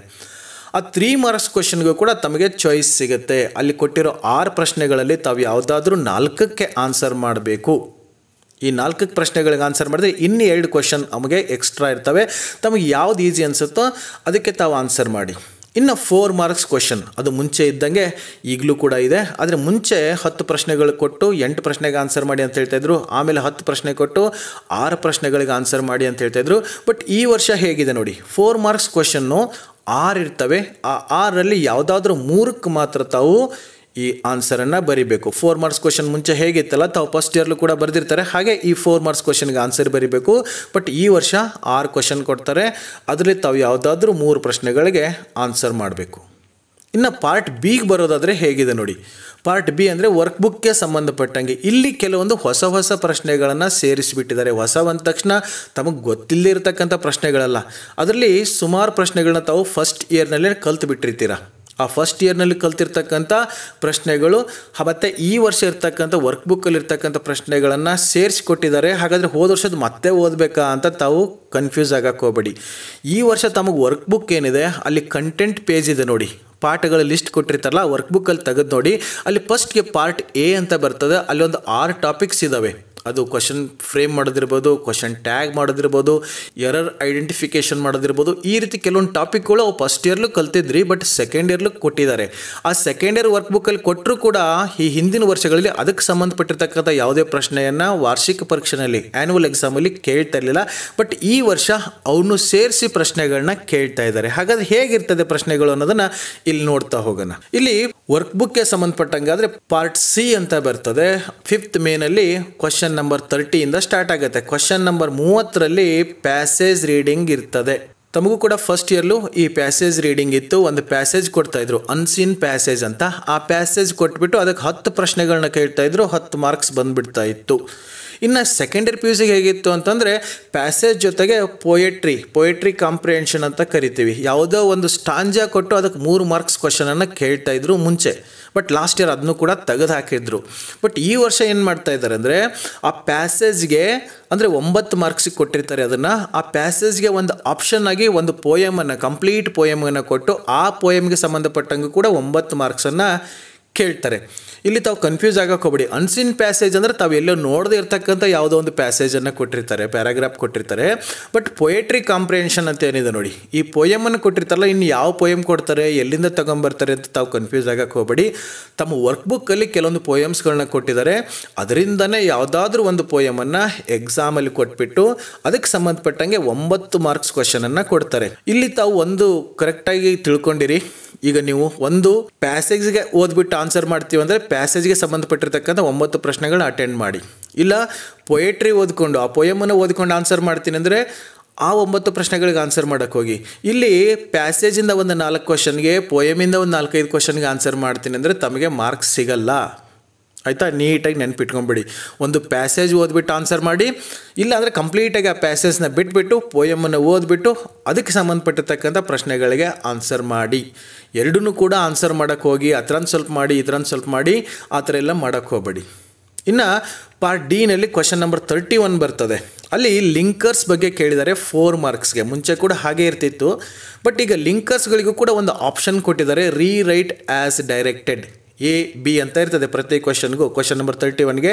ಆ 3 ಮಾರ್ಕ್ಸ್ ಕ್ವಶನ್ಗೂ ಕೂಡ ತಮಗೆ ಚಾಯ್ಸ್ ಸಿಗುತ್ತೆ. ಅಲ್ಲಿ ಕೊಟ್ಟಿರೋ 6 ಪ್ರಶ್ನೆಗಳಲ್ಲಿ ತಾವು ಯಾವುದಾದ್ರೂ 4ಕ್ಕೆ ಆನ್ಸರ್ ಮಾಡಬೇಕು. ಈ 4 ಪ್ರಶ್ನೆಗಳಿಗೆ ಆನ್ಸರ್ ಮಾಡಿದ್ರೆ ಇನ್ನು 2 ಕ್ವಶನ್ ನಮಗೆ ಎಕ್ಸ್ಟ್ರಾ ಇರ್ತವೆ. ತಮಗೆ ಯಾವ್ದು ಈಸಿ ಅನಿಸುತ್ತೋ ಅದಕ್ಕೆ ತಾವು ಆನ್ಸರ್ ಮಾಡಿ. ಇನ್ನು 4 ಮಾರ್ಕ್ಸ್ ಕ್ವಶನ್ ಅದು ಮುಂಚೆ ಇದ್ದಂಗೆ ಈಗಲೂ ಕೂಡ ಇದೆ. ಆದರೆ ಮುಂಚೆ 10 ಪ್ರಶ್ನೆಗಳು ಕೊಟ್ಟು 8 ಪ್ರಶ್ನೆಗೆ ಆನ್ಸರ್ ಮಾಡಿ ಅಂತ ಹೇಳ್ತಾಯಿದ್ರು. ಆಮೇಲೆ 10 ಪ್ರಶ್ನೆ ಕೊಟ್ಟು 6 ಪ್ರಶ್ನೆಗಳಿಗೆ ಆನ್ಸರ್ ಮಾಡಿ ಅಂತ ಹೇಳ್ತಾಯಿದ್ರು. ಬಟ್ ಈ ವರ್ಷ ಹೇಗಿದೆ ನೋಡಿ, 4 ಮಾರ್ಕ್ಸ್ ಕ್ವಶನ್ನು 6 ಇರ್ತವೆ. ಆ 6ರಲ್ಲಿ ಯಾವುದಾದ್ರೂ 3ಕ್ಕೆ ಮಾತ್ರ ತಾವು ಈ ಆನ್ಸರನ್ನು ಬರಿಬೇಕು. 4 ಮಾರ್ಕ್ಸ್ ಕ್ವಶನ್ ಮುಂಚೆ ಹೇಗಿತ್ತಲ್ಲ ತಾವು ಫಸ್ಟ್ ಇಯರ್ಲು ಕೂಡ ಬರೆದಿರ್ತಾರೆ, ಹಾಗೆ ಈ 4 ಮಾರ್ಕ್ಸ್ ಕ್ವಶನ್ಗೆ ಆನ್ಸರ್ ಬರಿಬೇಕು. ಬಟ್ ಈ ವರ್ಷ 6 ಕ್ವಶನ್ ಕೊಡ್ತಾರೆ. ಅದರಲ್ಲಿ ತಾವು ಯಾವುದಾದ್ರೂ 3 ಪ್ರಶ್ನೆಗಳಿಗೆ ಆನ್ಸರ್ ಮಾಡಬೇಕು. ಇನ್ನು ಪಾರ್ಟ್ ಬಿಗೆ ಬರೋದಾದರೆ ಹೇಗಿದೆ ನೋಡಿ. ಪಾರ್ಟ್ ಬಿ ಅಂದರೆ ವರ್ಕ್ ಬುಕ್ಗೆ ಸಂಬಂಧಪಟ್ಟಂಗೆ ಇಲ್ಲಿ ಕೆಲವೊಂದು ಹೊಸ ಪ್ರಶ್ನೆಗಳನ್ನು ಸೇರಿಸಿಬಿಟ್ಟಿದ್ದಾರೆ. ಹೊಸ ಅಂದ ತಕ್ಷಣ ತಮಗೆ ಗೊತ್ತಿಲ್ಲದೆ ಇರತಕ್ಕಂಥ ಪ್ರಶ್ನೆಗಳಲ್ಲ. ಅದರಲ್ಲಿ ಸುಮಾರು ಪ್ರಶ್ನೆಗಳನ್ನ ತಾವು ಫಸ್ಟ್ ಇಯರ್ನಲ್ಲೇ ಕಲ್ತು ಬಿಟ್ಟಿರ್ತೀರ. ಆ ಫಸ್ಟ್ ಇಯರ್ನಲ್ಲಿ ಕಲ್ತಿರ್ತಕ್ಕಂಥ ಪ್ರಶ್ನೆಗಳು ಮತ್ತು ಈ ವರ್ಷ ಇರ್ತಕ್ಕಂಥ ವರ್ಕ್ ಬುಕ್ಕಲ್ಲಿ ಇರ್ತಕ್ಕಂಥ ಪ್ರಶ್ನೆಗಳನ್ನು ಸೇರಿಸಿಕೊಟ್ಟಿದ್ದಾರೆ. ಹಾಗಾದರೆ ಹೋದ ವರ್ಷದ ಮತ್ತೆ ಓದಬೇಕಾ ಅಂತ ತಾವು ಕನ್ಫ್ಯೂಸ್ ಆಗಕ್ಕೆ ಹೋಗಬೇಡಿ. ಈ ವರ್ಷ ತಮಗೆ ವರ್ಕ್ ಬುಕ್ ಏನಿದೆ ಅಲ್ಲಿ ಕಂಟೆಂಟ್ ಪೇಜ್ ಇದೆ ನೋಡಿ, ಪಾಠಗಳ ಲಿಸ್ಟ್ ಕೊಟ್ಟಿರ್ತಾರಲ್ಲ, ವರ್ಕ್ ಬುಕ್ಕಲ್ಲಿ ತೆಗೆದು ನೋಡಿ. ಅಲ್ಲಿ ಫಸ್ಟ್ಗೆ ಪಾರ್ಟ್ ಎ ಅಂತ ಬರ್ತದೆ. ಅಲ್ಲಿ ಒಂದು 6 ಟಾಪಿಕ್ಸ್ ಇದ್ದಾವೆ. ಅದು ಕ್ವಶನ್ ಫ್ರೇಮ್ ಮಾಡೋದಿರ್ಬೋದು, ಕ್ವಶನ್ ಟ್ಯಾಗ್ ಮಾಡೋದಿರ್ಬೋದು, ಎರರ್ ಐಡೆಂಟಿಫಿಕೇಷನ್ ಮಾಡೋದಿರ್ಬೋದು. ಈ ರೀತಿ ಕೆಲವೊಂದು ಟಾಪಿಕ್ಗಳು ಅವು ಫಸ್ಟ್ ಇಯರ್ಲು ಕಲ್ತಿದ್ರಿ, ಬಟ್ ಸೆಕೆಂಡ್ ಇಯರ್ಲು ಕೊಟ್ಟಿದ್ದಾರೆ. ಆ ಸೆಕೆಂಡ್ ಇಯರ್ ವರ್ಕ್ ಬುಕ್ಕಲ್ಲಿ ಕೊಟ್ಟರು ಕೂಡ ಈ ಹಿಂದಿನ ವರ್ಷಗಳಲ್ಲಿ ಅದಕ್ಕೆ ಸಂಬಂಧಪಟ್ಟಿರ್ತಕ್ಕಂಥ ಯಾವುದೇ ಪ್ರಶ್ನೆಯನ್ನು ವಾರ್ಷಿಕ ಪರೀಕ್ಷೆಯಲ್ಲಿ ಆ್ಯನ್ಯುವಲ್ ಎಕ್ಸಾಮಲ್ಲಿ ಕೇಳ್ತಾ ಇರಲಿಲ್ಲ. ಬಟ್ ಈ ವರ್ಷ ಅವನು ಸೇರಿಸಿ ಪ್ರಶ್ನೆಗಳನ್ನ ಕೇಳ್ತಾ ಇದ್ದಾರೆ. ಹಾಗಾದ್ರೆ ಹೇಗಿರ್ತದೆ ಪ್ರಶ್ನೆಗಳು ಅನ್ನೋದನ್ನು ಇಲ್ಲಿ ನೋಡ್ತಾ ಹೋಗೋಣ. ಇಲ್ಲಿ ವರ್ಕ್ ಬುಕ್ಗೆ ಸಂಬಂಧಪಟ್ಟಂಗಾದರೆ ಪಾರ್ಟ್ ಸಿ ಅಂತ ಬರ್ತದೆ. 5th ಮೇನಲ್ಲಿ ಕ್ವಶನ್ ನಂಬರ್ 30 ಇಂದ ಸ್ಟಾರ್ಟ್ ಆಗುತ್ತೆ. ಕ್ವಶನ್ ನಂಬರ್ 30ರಲ್ಲಿ ಪ್ಯಾಸೇಜ್ ರೀಡಿಂಗ್ ಇರ್ತದೆ. ತಮಗೂ ಕೂಡ ಫಸ್ಟ್ ಇಯರ್ಲು ಈ ಪ್ಯಾಸೇಜ್ ರೀಡಿಂಗ್ ಇತ್ತು. ಒಂದು ಪ್ಯಾಸೇಜ್ ಕೊಡ್ತಾ ಇದ್ರು, ಅನ್ಸೀನ್ ಪ್ಯಾಸೇಜ್ ಅಂತ. ಆ ಪ್ಯಾಸೇಜ್ ಕೊಟ್ಬಿಟ್ಟು ಅದಕ್ಕೆ 10 ಪ್ರಶ್ನೆಗಳನ್ನ ಕೇಳ್ತಾ ಇದ್ರು, 10 ಮಾರ್ಕ್ಸ್ ಬಂದ್ಬಿಡ್ತಾ ಇತ್ತು. ಇನ್ನು ಸೆಕೆಂಡ್ ಇಯರ್ PUC ಹೇಗಿತ್ತು ಅಂತಂದರೆ ಪ್ಯಾಸೇಜ್ ಜೊತೆಗೆ ಪೊಯೆಟ್ರಿ ಕಾಂಪ್ರಿಹೆನ್ಷನ್ ಅಂತ ಕರಿತೀವಿ. ಯಾವುದೋ ಒಂದು ಸ್ಟಾಂಜಾ ಕೊಟ್ಟು ಅದಕ್ಕೆ 3 ಮಾರ್ಕ್ಸ್ ಕ್ವಶನನ್ನು ಕೇಳ್ತಾ ಇದ್ರು ಮುಂಚೆ. ಬಟ್ ಲಾಸ್ಟ್ ಇಯರ್ ಅದನ್ನು ಕೂಡ ತೆಗೆದು ಹಾಕಿದ್ರು. ಬಟ್ ಈ ವರ್ಷ ಏನು ಮಾಡ್ತಾ ಇದ್ದಾರೆ ಅಂದರೆ ಆ ಪ್ಯಾಸೇಜ್ಗೆ ಅಂದರೆ 9 ಮಾರ್ಕ್ಸಿಗೆ ಕೊಟ್ಟಿರ್ತಾರೆ. ಅದನ್ನು ಆ ಪ್ಯಾಸೇಜ್ಗೆ ಒಂದು ಆಪ್ಷನ್ ಆಗಿ ಒಂದು ಪೋಯಮನ್ನು, ಕಂಪ್ಲೀಟ್ ಪೋಯಮನ್ನು ಕೊಟ್ಟು ಆ ಪೋಯಮ್ಗೆ ಸಂಬಂಧಪಟ್ಟಂಗೂ ಕೂಡ 9 ಮಾರ್ಕ್ಸನ್ನು ಕೇಳ್ತಾರೆ. ಇಲ್ಲಿ ತಾವು ಕನ್ಫ್ಯೂಸ್ ಆಗಕ್ಕೆ ಹೋಗ್ಬೇಡಿ. ಅನ್ಸೀನ್ ಪ್ಯಾಸೇಜ್ ಅಂದರೆ ತಾವು ಎಲ್ಲೋ ನೋಡದೇ ಇರ್ತಕ್ಕಂಥ ಯಾವುದೋ ಒಂದು ಪ್ಯಾಸೇಜನ್ನು ಕೊಟ್ಟಿರ್ತಾರೆ, ಪ್ಯಾರಾಗ್ರಾಫ್ ಕೊಟ್ಟಿರ್ತಾರೆ. ಬಟ್ ಪೊಯೆಟ್ರಿ ಕಾಂಪ್ರಿಹೆನ್ಷನ್ ಅಂತ ಏನಿದೆ ನೋಡಿ, ಈ ಪೋಯಮನ್ನು ಕೊಟ್ಟಿರ್ತಾರಲ್ಲ, ಇನ್ನು ಯಾವ ಪೋಯಮ್ ಕೊಡ್ತಾರೆ, ಎಲ್ಲಿಂದ ತಗೊಂಬರ್ತಾರೆ ಅಂತ ತಾವು ಕನ್ಫ್ಯೂಸ್ ಆಗಕ್ಕೆ ಹೋಗಬೇಡಿ. ತಮ್ಮ ವರ್ಕ್ ಬುಕ್ಕಲ್ಲಿ ಕೆಲವೊಂದು ಪೋಯಮ್ಸ್ಗಳನ್ನ ಕೊಟ್ಟಿದ್ದಾರೆ. ಅದರಿಂದನೇ ಯಾವುದಾದ್ರೂ ಒಂದು ಪೋಯಮನ್ನು ಎಕ್ಸಾಮಲ್ಲಿ ಕೊಟ್ಬಿಟ್ಟು ಅದಕ್ಕೆ ಸಂಬಂಧಪಟ್ಟಂಗೆ 9 ಮಾರ್ಕ್ಸ್ ಕ್ವಶನನ್ನು ಕೊಡ್ತಾರೆ. ಇಲ್ಲಿ ತಾವು ಒಂದು ಕರೆಕ್ಟಾಗಿ ತಿಳ್ಕೊಂಡಿರಿ. ಈಗ ನೀವು ಒಂದು ಪ್ಯಾಸೇಜ್ಗೆ ಓದ್ಬಿಟ್ಟು ಆನ್ಸರ್ ಮಾಡ್ತೀವಿ ಅಂದರೆ ಪ್ಯಾಸೇಜ್ಗೆ ಸಂಬಂಧಪಟ್ಟಿರ್ತಕ್ಕಂಥ 9 ಪ್ರಶ್ನೆಗಳನ್ನ ಅಟೆಂಡ್ ಮಾಡಿ. ಇಲ್ಲ ಪೊಯೆಟ್ರಿ ಓದ್ಕೊಂಡು ಆ ಪೊಯಮನ್ನು ಓದ್ಕೊಂಡು ಆನ್ಸರ್ ಮಾಡ್ತೀನಿ ಅಂದರೆ ಆ 9 ಪ್ರಶ್ನೆಗಳಿಗೆ ಆನ್ಸರ್ ಮಾಡೋಕ್ಕೆ ಹೋಗಿ. ಇಲ್ಲಿ ಪ್ಯಾಸೇಜಿಂದ ಒಂದು 4 ಕ್ವಶನ್ಗೆ, ಪೊಯಮಿಂದ ಒಂದು 4-5 ಕ್ವಶನ್ಗೆ ಆನ್ಸರ್ ಮಾಡ್ತೀನಿ ಅಂದರೆ ತಮಗೆ ಮಾರ್ಕ್ಸ್ ಸಿಗಲ್ಲ. ಆಯಿತಾ, ನೀಟಾಗಿ ನೆನ್ಪಿಟ್ಕೊಂಬಿಡಿ. ಒಂದು ಪ್ಯಾಸೇಜ್ ಓದ್ಬಿಟ್ಟು ಆನ್ಸರ್ ಮಾಡಿ, ಇಲ್ಲಾಂದರೆ ಕಂಪ್ಲೀಟಾಗಿ ಆ ಪ್ಯಾಸೇಜ್ನ ಬಿಟ್ಬಿಟ್ಟು ಪೋಯಮನ್ನು ಓದ್ಬಿಟ್ಟು ಅದಕ್ಕೆ ಸಂಬಂಧಪಟ್ಟಿರ್ತಕ್ಕಂಥ ಪ್ರಶ್ನೆಗಳಿಗೆ ಆನ್ಸರ್ ಮಾಡಿ. ಎರಡನ್ನೂ ಕೂಡ ಆನ್ಸರ್ ಮಾಡೋಕ್ಕೆ ಹೋಗಿ ಅದರಂದು ಸ್ವಲ್ಪ ಮಾಡಿ ಇದರಂದು ಸ್ವಲ್ಪ ಮಾಡಿ ಆ ಥರ ಎಲ್ಲ ಮಾಡೋಕ್ಕೆ ಹೋಗಬೇಡಿ. ಇನ್ನು ಪಾರ್ಟ್ ಡಿನಲ್ಲಿ ಕ್ವಶನ್ ನಂಬರ್ 31 ಬರ್ತದೆ. ಅಲ್ಲಿ ಲಿಂಕರ್ಸ್ ಬಗ್ಗೆ ಕೇಳಿದ್ದಾರೆ 4 ಮಾರ್ಕ್ಸ್ಗೆ. ಮುಂಚೆ ಕೂಡ ಹಾಗೆ ಇರ್ತಿತ್ತು. ಬಟ್ ಈಗ ಲಿಂಕರ್ಸ್ಗಳಿಗೂ ಕೂಡ ಒಂದು ಆಪ್ಷನ್ ಕೊಟ್ಟಿದ್ದಾರೆ, ರೀರೈಟ್ ಆ್ಯಸ್ ಡೈರೆಕ್ಟೆಡ್. A-B ಅಂತ ಇರ್ತದೆ ಪ್ರತಿ ಕ್ವಶನ್ಗೂ. ಕ್ವಶನ್ ನಂಬರ್ 31ಗೆ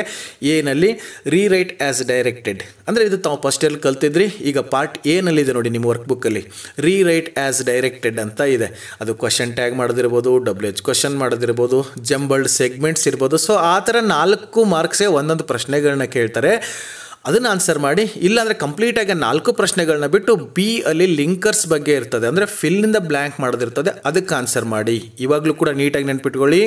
ಎನಲ್ಲಿ ರೀರೈಟ್ ಆ್ಯಸ್ ಡೈರೆಕ್ಟೆಡ್ ಅಂದರೆ ಇದು ತಾವು ಫಸ್ಟ್ ಇಯರ್ಲಿ ಕಲ್ತಿದ್ರಿ. ಈಗ ಪಾರ್ಟ್ ಎನಲ್ಲಿದೆ ನೋಡಿ ನಿಮ್ಮ ವರ್ಕ್ ಬುಕ್ಕಲ್ಲಿ, ರೀರೈಟ್ ಆ್ಯಸ್ ಡೈರೆಕ್ಟೆಡ್ ಅಂತ ಇದೆ. ಅದು ಕ್ವಶನ್ ಟ್ಯಾಗ್ ಮಾಡೋದಿರ್ಬೋದು, WH ಕ್ವಶನ್ ಮಾಡೋದಿರ್ಬೋದು, ಜಂಬಲ್ಡ್ ಸೆಗ್ಮೆಂಟ್ಸ್ ಇರ್ಬೋದು. ಸೊ ಆ ಥರ 4 ಮಾರ್ಕ್ಸ್ಗೆ ಒಂದೊಂದು ಪ್ರಶ್ನೆಗಳನ್ನ ಕೇಳ್ತಾರೆ. ಅದನ್ನು ಆನ್ಸರ್ ಮಾಡಿ. ಇಲ್ಲಾಂದರೆ ಕಂಪ್ಲೀಟಾಗಿ 4 ಪ್ರಶ್ನೆಗಳನ್ನ ಬಿಟ್ಟು ಬಿ ಅಲ್ಲಿ ಲಿಂಕರ್ಸ್ ಬಗ್ಗೆ ಇರ್ತದೆ, ಅಂದರೆ ಫಿಲ್ಲಿಂದ ಬ್ಲ್ಯಾಂಕ್ ಮಾಡೋದಿರ್ತದೆ, ಅದಕ್ಕೆ ಆನ್ಸರ್ ಮಾಡಿ. ಇವಾಗಲೂ ಕೂಡ ನೀಟಾಗಿ ನೆನ್ಪಿಟ್ಕೊಳ್ಳಿ.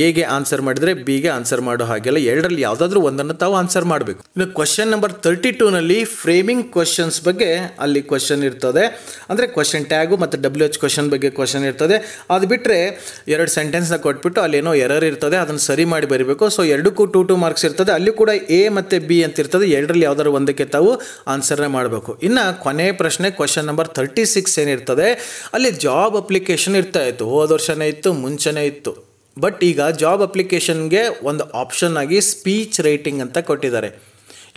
ಎಗೆ ಆನ್ಸರ್ ಮಾಡಿದರೆ ಬಿಗೆ ಆನ್ಸರ್ ಮಾಡೋ ಹಾಗೆಲ್ಲ ಎರಡರಲ್ಲಿ ಯಾವುದಾದ್ರೂ ಒಂದನ್ನು ತಾವು ಆನ್ಸರ್ ಮಾಡಬೇಕು. ಇನ್ನು ಕ್ವಶನ್ ನಂಬರ್ 32ನಲ್ಲಿ ಫ್ರೇಮಿಂಗ್ ಕ್ವಶನ್ಸ್ ಬಗ್ಗೆ ಅಲ್ಲಿ ಕ್ವಶನ್ ಇರ್ತದೆ. ಅಂದರೆ ಕ್ವಶನ್ ಟ್ಯಾಗು ಮತ್ತು WH ಕ್ವಶನ್ ಬಗ್ಗೆ ಕ್ವಶನ್ ಇರ್ತದೆ. ಅದು ಬಿಟ್ಟರೆ 2 ಸೆಂಟೆನ್ಸ್ನ ಕೊಟ್ಬಿಟ್ಟು ಅಲ್ಲೇನೋ ಎರರ್ ಇರ್ತದೆ, ಅದನ್ನು ಸರಿ ಮಾಡಿ ಬರೀಬೇಕು. ಸೊ ಎರಡಕ್ಕೂ 2 ಮಾರ್ಕ್ಸ್ ಇರ್ತದೆ. ಅಲ್ಲಿ ಕೂಡ ಎ ಮತ್ತು ಬಿ ಅಂತ ಇರ್ತದೆ. ಎರಡರಲ್ಲಿ ಯಾವುದಾದ್ರು ಒಂದಕ್ಕೆ ತಾವು ಆನ್ಸರ್ನ ಮಾಡಬೇಕು. ಇನ್ನು ಕೊನೆ ಪ್ರಶ್ನೆ ಕ್ವಶನ್ ನಂಬರ್ 36 ಏನಿರ್ತದೆ ಅಲ್ಲಿ ಜಾಬ್ ಅಪ್ಲಿಕೇಶನ್ ಇರ್ತಾ ಇತ್ತು. ಹೋದ ವರ್ಷನೇ ಇತ್ತು, ಮುಂಚೆನೇ ಇತ್ತು. ಬಟ್ ಈಗ ಜಾಬ್ ಅಪ್ಲಿಕೇಶನ್ಗೆ ಒಂದು ಆಪ್ಷನ್ ಆಗಿ ಸ್ಪೀಚ್ ರೈಟಿಂಗ್ ಅಂತ ಕೊಟ್ಟಿದ್ದಾರೆ.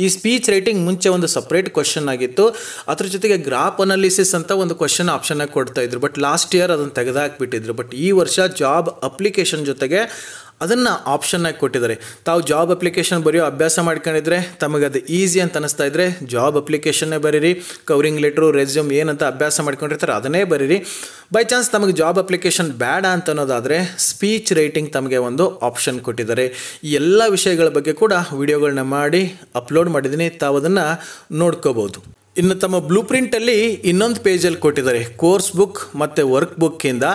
ಈ ಸ್ಪೀಚ್ ರೈಟಿಂಗ್ ಮುಂಚೆ ಒಂದು ಸಪ್ರೇಟ್ ಕ್ವಶನ್ ಆಗಿತ್ತು. ಅದ್ರ ಜೊತೆಗೆ ಗ್ರಾಫ್ ಅನಾಲಿಸಿಸ್ ಅಂತ ಒಂದು ಕ್ವಶನ್ ಆಪ್ಷನ್ ಆಗಿ ಕೊಡ್ತಾ ಇದ್ರು. ಬಟ್ ಲಾಸ್ಟ್ ಇಯರ್ ಅದನ್ನು ತೆಗೆದುಹಾಕ್ಬಿಟ್ಟಿದ್ರು. ಬಟ್ ಈ ವರ್ಷ ಜಾಬ್ ಅಪ್ಲಿಕೇಶನ್ ಜೊತೆಗೆ ಅದನ್ನು ಆಪ್ಷನ್ನಾಗಿ ಕೊಟ್ಟಿದ್ದಾರೆ. ತಾವು ಜಾಬ್ ಅಪ್ಲಿಕೇಶನ್ ಬರೆಯೋ ಅಭ್ಯಾಸ ಮಾಡ್ಕೊಂಡಿದ್ರೆ ತಮಗೆ ಅದು ಈಸಿ ಅಂತ ಅನ್ನಿಸ್ತಾ ಇದ್ದರೆ ಜಾಬ್ ಅಪ್ಲಿಕೇಶನ್ನೇ ಬರೀರಿ. ಕವರಿಂಗ್ ಲೆಟ್ರು, ರೆಸ್ಯೂಮ್ ಏನಂತ ಅಭ್ಯಾಸ ಮಾಡ್ಕೊಂಡಿರ್ತಾರೆ ಅದನ್ನೇ ಬರೀರಿ. ಬೈ ಚಾನ್ಸ್ ತಮಗೆ ಜಾಬ್ ಅಪ್ಲಿಕೇಶನ್ ಬೇಡ ಅಂತ ಅನ್ನೋದಾದರೆ ಸ್ಪೀಚ್ ರೈಟಿಂಗ್ ತಮಗೆ ಒಂದು ಆಪ್ಷನ್ ಕೊಟ್ಟಿದ್ದಾರೆ. ಈ ಎಲ್ಲ ವಿಷಯಗಳ ಬಗ್ಗೆ ಕೂಡ ವಿಡಿಯೋಗಳನ್ನ ಮಾಡಿ ಅಪ್ಲೋಡ್ ಮಾಡಿದ್ದೀನಿ, ತಾವು ಅದನ್ನು ನೋಡ್ಕೋಬೋದು. ಇನ್ನು ತಮ್ಮ ಬ್ಲೂ ಪ್ರಿಂಟಲ್ಲಿ ಇನ್ನೊಂದು ಪೇಜಲ್ಲಿ ಕೊಟ್ಟಿದ್ದಾರೆ ಕೋರ್ಸ್ ಬುಕ್ ಮತ್ತು ವರ್ಕ್ ಬುಕ್ಕಿಂದ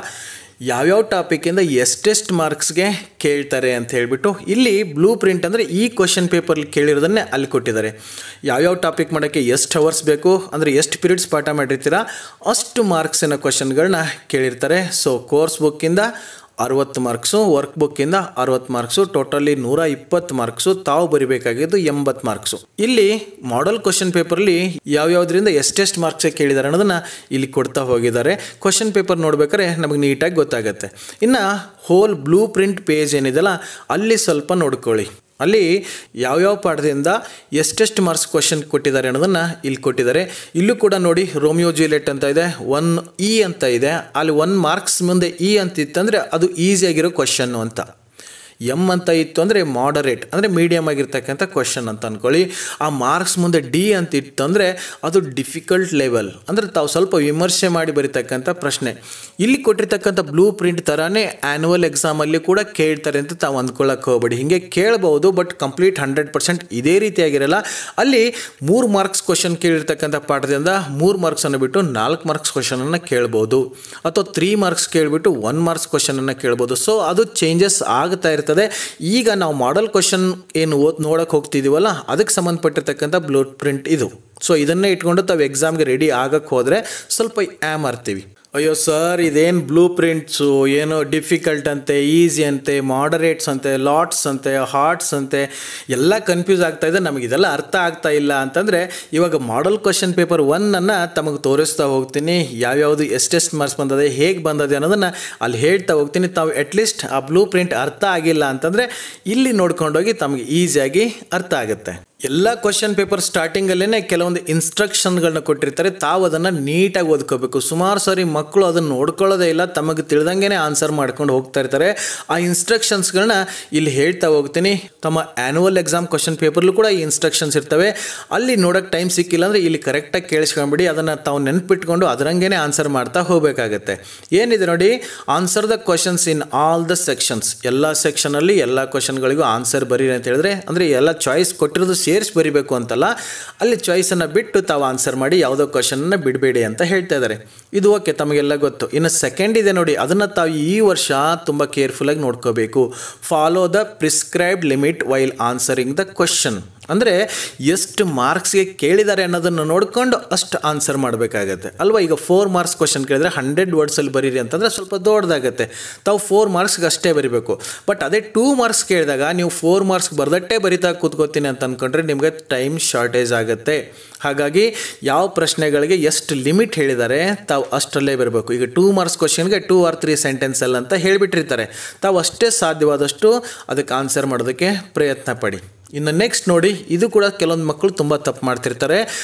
ಯಾವ್ಯಾವ ಟಾಪಿಕ್ಕಿಂದ ಎಷ್ಟೆಷ್ಟು ಮಾರ್ಕ್ಸ್ಗೆ ಕೇಳ್ತಾರೆ ಅಂತ ಹೇಳಿಬಿಟ್ಟು ಇಲ್ಲಿ ಬ್ಲೂ ಪ್ರಿಂಟ್ ಅಂದರೆ ಈ ಕ್ವಶನ್ ಪೇಪರ್ಲಿ ಕೇಳಿರೋದನ್ನೇ ಅಲ್ಲಿ ಕೊಟ್ಟಿದ್ದಾರೆ. ಯಾವ್ಯಾವ ಟಾಪಿಕ್ ಮಾಡೋಕ್ಕೆ ಎಷ್ಟು ಅವರ್ಸ್ ಬೇಕು, ಅಂದರೆ ಎಷ್ಟು ಪೀರಿಯಡ್ಸ್ ಪಾಠ ಮಾಡಿರ್ತೀರ ಅಷ್ಟು ಮಾರ್ಕ್ಸಿನ ಕ್ವಶನ್ಗಳನ್ನ ಕೇಳಿರ್ತಾರೆ. ಸೊ ಕೋರ್ಸ್ ಬುಕ್ಕಿಂದ 60 ಮಾರ್ಕ್ಸು, ವರ್ಕ್ ಬುಕ್ಕಿಂದ 60 ಮಾರ್ಕ್ಸು, ಟೋಟಲಿ 120 ಮಾರ್ಕ್ಸು, ತಾವು ಬರಿಬೇಕಾಗಿದ್ದು 80 ಮಾರ್ಕ್ಸು. ಇಲ್ಲಿ ಮಾಡೆಲ್ ಕ್ವಶನ್ ಪೇಪರ್ಲಿ ಯಾವ್ಯಾವುದರಿಂದ ಎಷ್ಟೆಷ್ಟು ಮಾರ್ಕ್ಸ್ ಕೇಳಿದ್ದಾರೆ ಅನ್ನೋದನ್ನು ಇಲ್ಲಿ ಕೊಡ್ತಾ ಹೋಗಿದ್ದಾರೆ. ಕ್ವಶನ್ ಪೇಪರ್ ನೋಡ್ಬೇಕಾದ್ರೆ ನಮಗೆ ನೀಟಾಗಿ ಗೊತ್ತಾಗುತ್ತೆ. ಇನ್ನು ಹೋಲ್ ಬ್ಲೂ ಪ್ರಿಂಟ್ ಪೇಜ್ ಏನಿದೆಯಲ್ಲ ಅಲ್ಲಿ ಸ್ವಲ್ಪ ನೋಡ್ಕೊಳ್ಳಿ. ಅಲ್ಲಿ ಯಾವ್ಯಾವ ಪಾಠದಿಂದ ಎಷ್ಟೆಷ್ಟು ಮಾರ್ಕ್ಸ್ ಕ್ವಶನ್ ಕೊಟ್ಟಿದ್ದಾರೆ ಅನ್ನೋದನ್ನು ಇಲ್ಲಿ ಕೊಟ್ಟಿದ್ದಾರೆ. ಇಲ್ಲೂ ಕೂಡ ನೋಡಿ ರೋಮಿಯೋ ಜೂಲಿಯೆಟ್ ಅಂತ ಇದೆ, 1 E ಅಂತ ಇದೆ. ಅಲ್ಲಿ 1 ಮಾರ್ಕ್ಸ್ ಮುಂದೆ E ಅಂತ ಇತ್ತಂದರೆ ಅದು ಈಸಿಯಾಗಿರೋ ಕ್ವಶನ್ನು ಅಂತ. ಎಮ್ ಅಂತ ಇತ್ತು ಅಂದರೆ ಮಾಡರೇಟ್ ಅಂದರೆ ಮೀಡಿಯಮ್ ಆಗಿರ್ತಕ್ಕಂಥ ಕ್ವಶನ್ ಅಂತ ಅಂದ್ಕೊಳ್ಳಿ. ಆ ಮಾರ್ಕ್ಸ್ ಮುಂದೆ ಡಿ ಅಂತ ಇತ್ತು ಅಂದರೆ ಅದು ಡಿಫಿಕಲ್ಟ್ ಲೆವೆಲ್ ಅಂದರೆ ತಾವು ಸ್ವಲ್ಪ ವಿಮರ್ಶೆ ಮಾಡಿ ಬರೀತಕ್ಕಂಥ ಪ್ರಶ್ನೆ. ಇಲ್ಲಿ ಕೊಟ್ಟಿರ್ತಕ್ಕಂಥ ಬ್ಲೂ ಪ್ರಿಂಟ್ ಥರನೇ ಆ್ಯನ್ಯುವಲ್ ಎಕ್ಸಾಮಲ್ಲಿ ಕೂಡ ಕೇಳ್ತಾರೆ ಅಂತ ತಾವು ಅಂದ್ಕೊಳ್ಳೋಕೆ ಹೋಗಬೇಡಿ. ಹೀಗೆ ಕೇಳ್ಬೋದು ಬಟ್ ಕಂಪ್ಲೀಟ್ 100% ಇದೇ ರೀತಿಯಾಗಿರಲ್ಲ. ಅಲ್ಲಿ 3 ಮಾರ್ಕ್ಸ್ ಕ್ವಶನ್ ಕೇಳಿರ್ತಕ್ಕಂಥ ಪಾಠದಿಂದ 3 ಮಾರ್ಕ್ಸನ್ನು ಬಿಟ್ಟು 4 ಮಾರ್ಕ್ಸ್ ಕ್ವಶನನ್ನು ಕೇಳ್ಬೋದು, ಅಥವಾ 3 ಮಾರ್ಕ್ಸ್ ಕೇಳಿಬಿಟ್ಟು 1 ಮಾರ್ಕ್ಸ್ ಕ್ವಶನನ್ನು ಕೇಳ್ಬೋದು. ಸೊ ಅದು ಚೇಂಜಸ್ ಆಗ್ತಾ ಇರ್ತದೆ. ಈಗ ನಾವು ಮಾಡೆಲ್ ಕ್ವಶನ್ ಏನು ನೋಡಕ್ಕೆ ಹೋಗ್ತಿದ್ದೀವಲ್ಲ ಅದಕ್ಕೆ ಸಂಬಂಧಪಟ್ಟಿರ್ತಕ್ಕಂಥ ಬ್ಲೂ ಪ್ರಿಂಟ್ ಇದು. ಸೊ ಇದನ್ನೇ ಇಟ್ಕೊಂಡು ತಾವು ಎಕ್ಸಾಮ್ಗೆ ರೆಡಿ ಆಗಕ್ಕೆ ಹೋದರೆ ಸ್ವಲ್ಪ ಮಾಡ್ತೀವಿ. ಅಯ್ಯೋ ಸರ್ ಇದೇನು ಬ್ಲೂ ಪ್ರಿಂಟ್ಸು, ಏನೋ ಡಿಫಿಕಲ್ಟ್ ಅಂತೆ, ಈಸಿ ಅಂತೆ, ಮಾಡರೇಟ್ಸ್ ಅಂತೆ, ಲಾಟ್ಸ್ ಅಂತೆ, ಹಾರ್ಟ್ಸ್ ಅಂತೆ, ಎಲ್ಲ ಕನ್ಫ್ಯೂಸ್ ಆಗ್ತಾ ಇದೆ, ನಮಗೆ ಇದೆಲ್ಲ ಅರ್ಥ ಆಗ್ತಾ ಇಲ್ಲ ಅಂತಂದರೆ ಇವಾಗ ಮಾಡೆಲ್ ಕ್ವಶನ್ ಪೇಪರ್ 1ಅನ್ನು ತಮಗೆ ತೋರಿಸ್ತಾ ಹೋಗ್ತೀನಿ. ಯಾವ್ಯಾವುದು ಎಷ್ಟೆಷ್ಟು ಮಾರ್ಕ್ಸ್ ಬಂದದೆ, ಹೇಗೆ ಬಂದದೆ ಅನ್ನೋದನ್ನು ಅಲ್ಲಿ ಹೇಳ್ತಾ ಹೋಗ್ತೀನಿ. ತಾವು ಅಟ್ಲೀಸ್ಟ್ ಆ ಬ್ಲೂ ಪ್ರಿಂಟ್ ಅರ್ಥ ಆಗಿಲ್ಲ ಅಂತಂದರೆ ಇಲ್ಲಿ ನೋಡ್ಕೊಂಡೋಗಿ ತಮಗೆ ಈಸಿಯಾಗಿ ಅರ್ಥ ಆಗುತ್ತೆ. ಎಲ್ಲ ಕ್ವಶನ್ ಪೇಪರ್ ಸ್ಟಾರ್ಟಿಂಗಲ್ಲೇ ಕೆಲವೊಂದು ಇನ್ಸ್ಟ್ರಕ್ಷನ್ಗಳನ್ನ ಕೊಟ್ಟಿರ್ತಾರೆ, ತಾವು ಅದನ್ನು ನೀಟಾಗಿ ಓದ್ಕೋಬೇಕು. ಸುಮಾರು ಸಾರಿ ಮಕ್ಕಳು ಅದನ್ನು ನೋಡ್ಕೊಳ್ಳೋದೇ ಇಲ್ಲ, ತಮಗೆ ತಿಳಿದಂಗೆ ಆನ್ಸರ್ ಮಾಡ್ಕೊಂಡು ಹೋಗ್ತಾ ಇರ್ತಾರೆ. ಆ ಇನ್ಸ್ಟ್ರಕ್ಷನ್ಸ್ಗಳನ್ನ ಇಲ್ಲಿ ಹೇಳ್ತಾ ಹೋಗ್ತೀನಿ. ತಮ್ಮ ಆ್ಯನ್ಯುವಲ್ ಎಕ್ಸಾಮ್ ಕ್ವಶನ್ ಪೇಪರ್ಲು ಕೂಡ ಈ ಇನ್ಸ್ಟ್ರಕ್ಷನ್ಸ್ ಇರ್ತವೆ. ಅಲ್ಲಿ ನೋಡೋಕ್ಕೆ ಟೈಮ್ ಸಿಕ್ಕಿಲ್ಲ ಅಂದರೆ ಇಲ್ಲಿ ಕರೆಕ್ಟಾಗಿ ಕೇಳಿಸ್ಕೊಂಡ್ಬಿಡಿ, ಅದನ್ನು ತಾವು ನೆನ್ಪಿಟ್ಕೊಂಡು ಅದರಂಗೆ ಆನ್ಸರ್ ಮಾಡ್ತಾ ಹೋಗಬೇಕಾಗತ್ತೆ. ಏನಿದೆ ನೋಡಿ, answer the questions in all the sections. ಎಲ್ಲ ಸೆಕ್ಷನಲ್ಲಿ ಎಲ್ಲ ಕ್ವಶನ್ಗಳಿಗೂ ಆನ್ಸರ್ ಬರೀರಿ ಅಂತ ಹೇಳಿದ್ರೆ ಅಂದರೆ ಎಲ್ಲ ಚಾಯ್ಸ್ ಕೊಟ್ಟಿರೋದು ಸೇರಿಸಿ ಬರಿಬೇಕು ಅಂತಲ್ಲ, ಅಲ್ಲಿ ಚಾಯ್ಸನ್ನು ಬಿಟ್ಟು ತಾವು ಆನ್ಸರ್ ಮಾಡಿ ಯಾವುದೋ ಕ್ವಶನನ್ನು ಬಿಡಬೇಡಿ ಅಂತ ಹೇಳ್ತಾ ಇದ್ದಾರೆ. ಇದು ಓಕೆ, ತಮಗೆಲ್ಲ ಗೊತ್ತು. ಇನ್ನು ಸೆಕೆಂಡ್ ಇದೆ ನೋಡಿ, ಅದನ್ನು ತಾವು ಈ ವರ್ಷ ತುಂಬ ಕೇರ್ಫುಲ್ಲಾಗಿ ನೋಡ್ಕೋಬೇಕು. Follow the prescribed limit while answering the question. ಅಂದರೆ ಎಷ್ಟು ಮಾರ್ಕ್ಸ್ಗೆ ಕೇಳಿದ್ದಾರೆ ಅನ್ನೋದನ್ನು ನೋಡಿಕೊಂಡು ಅಷ್ಟು ಆನ್ಸರ್ ಮಾಡಬೇಕಾಗತ್ತೆ ಅಲ್ವಾ. ಈಗ 4 ಮಾರ್ಕ್ಸ್ ಕ್ವಶನ್ ಕೇಳಿದರೆ 100 ವರ್ಡ್ಸಲ್ಲಿ ಬರೀರಿ ಅಂತಂದರೆ ಸ್ವಲ್ಪ ದೊಡ್ಡದಾಗತ್ತೆ. ತಾವು 4 ಮಾರ್ಕ್ಸ್ಗೆ ಅಷ್ಟೇ ಬರೀಬೇಕು. ಬಟ್ ಅದೇ 2 ಮಾರ್ಕ್ಸ್ ಕೇಳಿದಾಗ ನೀವು 4 ಮಾರ್ಕ್ಸ್ ಬರ್ದಟ್ಟೆ ಬರಿತಾ ಕೂತ್ಕೋತೀನಿ ಅಂತ ಅಂದ್ಕೊಂಡ್ರೆ ನಿಮಗೆ ಟೈಮ್ ಶಾರ್ಟೇಜ್ ಆಗುತ್ತೆ. ಹಾಗಾಗಿ ಯಾವ ಪ್ರಶ್ನೆಗಳಿಗೆ ಎಷ್ಟು ಲಿಮಿಟ್ ಹೇಳಿದ್ದಾರೆ ತಾವು ಅಷ್ಟರಲ್ಲೇ ಬರಬೇಕು. ಈಗ 2 ಮಾರ್ಕ್ಸ್ ಕ್ವಶನ್ಗೆ 2 or 3 ಸೆಂಟೆನ್ಸಲ್ಲಿ ಅಂತ ಹೇಳಿಬಿಟ್ಟಿರ್ತಾರೆ. ತಾವು ಅಷ್ಟೇ ಸಾಧ್ಯವಾದಷ್ಟು ಅದಕ್ಕೆ ಆನ್ಸರ್ ಮಾಡೋದಕ್ಕೆ ಪ್ರಯತ್ನ ಪಡಿ. ಇನ್ನು ನೆಕ್ಸ್ಟ್ ನೋಡಿ, ಇದು ಕೂಡ ಕೆಲವೊಂದು ಮಕ್ಕಳು ತುಂಬ ತಪ್ಪು ಮಾಡ್ತಿರ್ತಾರೆ.